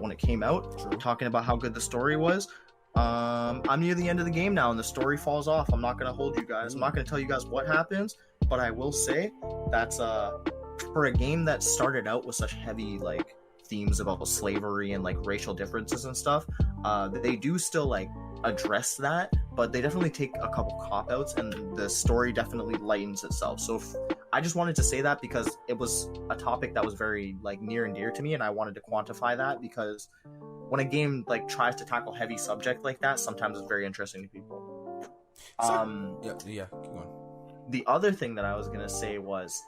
when it came out, talking about how good the story was. I'm near the end of the game now and the story falls off. I'm not gonna hold you guys. I'm not gonna tell you guys what happens, but I will say that's for a game that started out with such heavy like themes about slavery and like racial differences and stuff, they do still like address that, but they definitely take a couple cop-outs and the story definitely lightens itself. So I just wanted to say that because it was a topic that was very like near and dear to me, and I wanted to quantify that because when a game like tries to tackle heavy subject like that, sometimes it's very interesting to people. Yeah, keep going. The other thing that I was gonna say was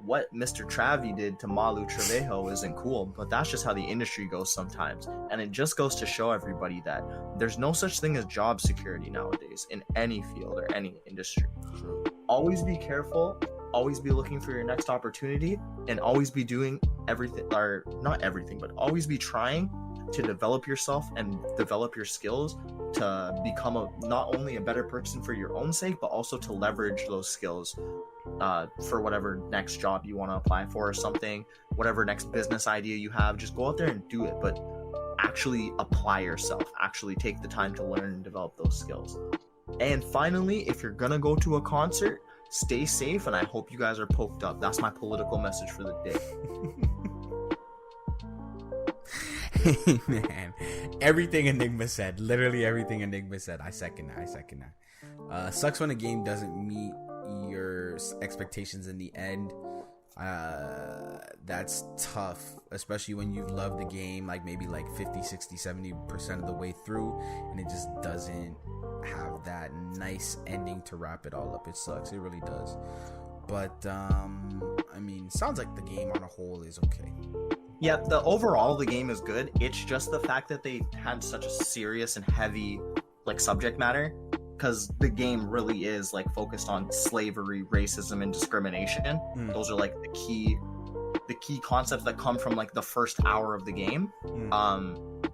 what Mr. Travi did to Malu Trevejo isn't cool, but that's just how the industry goes sometimes. And it just goes to show everybody that there's no such thing as job security nowadays in any field or any industry. True. Always be careful, always be looking for your next opportunity, and always be doing everything, or not everything, but always be trying to develop yourself and develop your skills to become not only a better person for your own sake, but also to leverage those skills for whatever next job you want to apply for or something, whatever next business idea you have. Just go out there and do it, but actually apply yourself, actually take the time to learn and develop those skills. And finally, if you're gonna go to a concert, stay safe, and I hope you guys are poked up. That's my political message for the day. Hey man, everything Enigma said, literally everything Enigma said, I second that. Sucks when a game doesn't meet your expectations in the end. That's tough, especially when you've loved the game like maybe like 50, 60, 70% of the way through, and it just doesn't have that nice ending to wrap it all up. It sucks, it really does. But I mean, sounds like the game on a whole is okay. Yeah, the game is good. It's just the fact that they had such a serious and heavy like subject matter, because the game really is like focused on slavery, racism, and discrimination. Those are like the key concepts that come from like the first hour of the game.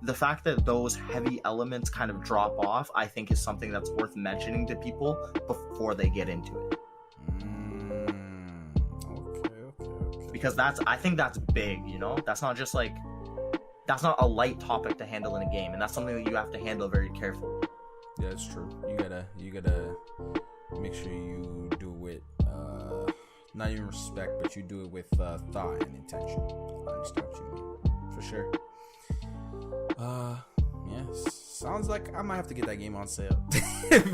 The fact that those heavy elements kind of drop off, I think, is something that's worth mentioning to people before they get into it. Okay. Because I think that's big, you know? That's not a light topic to handle in a game, and that's something that you have to handle very carefully. Yeah, it's true. You gotta make sure you do it, not even respect, but you do it with thought and intention. I understand what you mean, for sure. Yeah, sounds like I might have to get that game on sale.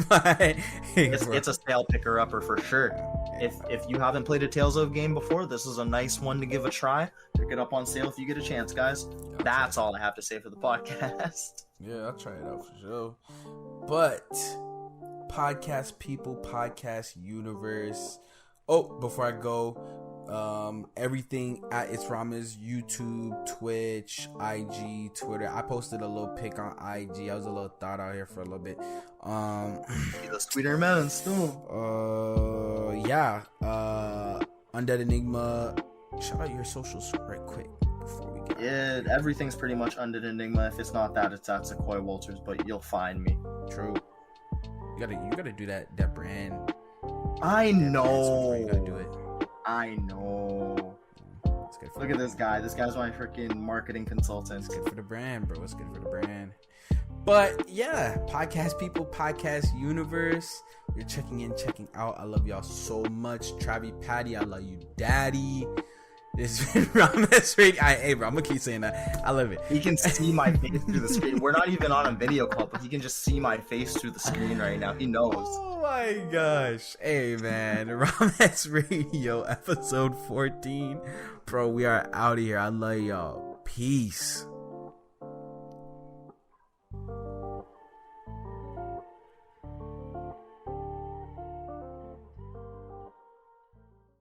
But, it's a sale picker upper for sure. If you haven't played a Tales of game before, this is a nice one to give a try. Pick it up on sale if you get a chance, guys. That's all I have to say for the podcast. Yeah, I'll try it out for sure. But podcast people, podcast universe. Oh, before I go, everything at It's Ramehs, YouTube, Twitch, IG, Twitter. I posted a little pic on IG. I was a little thought out here for a little bit. The sweeter man still. Yeah. UndeadEnigma. Shout out your socials right quick before we get. Yeah, everything's pretty much UndeadEnigma. If it's not that, it's at Sequoia Walters, but you'll find me. True. You gotta do that brand. I know. You gotta do it. I know. Look at this guy. This guy's my freaking marketing consultant. It's good for the brand, bro. It's good for the brand. But yeah, podcast people, podcast universe. You're checking in, checking out. I love y'all so much. Travi Patty, I love you, daddy. This has been Ramehs Radio. Hey, bro, I'm gonna keep saying that. I love it. He can see my face through the screen. We're not even on a video call, but he can just see my face through the screen right now. He knows. Oh my gosh. Hey, man. Ramehs Radio, episode 14. Bro, we are out of here. I love y'all. Peace.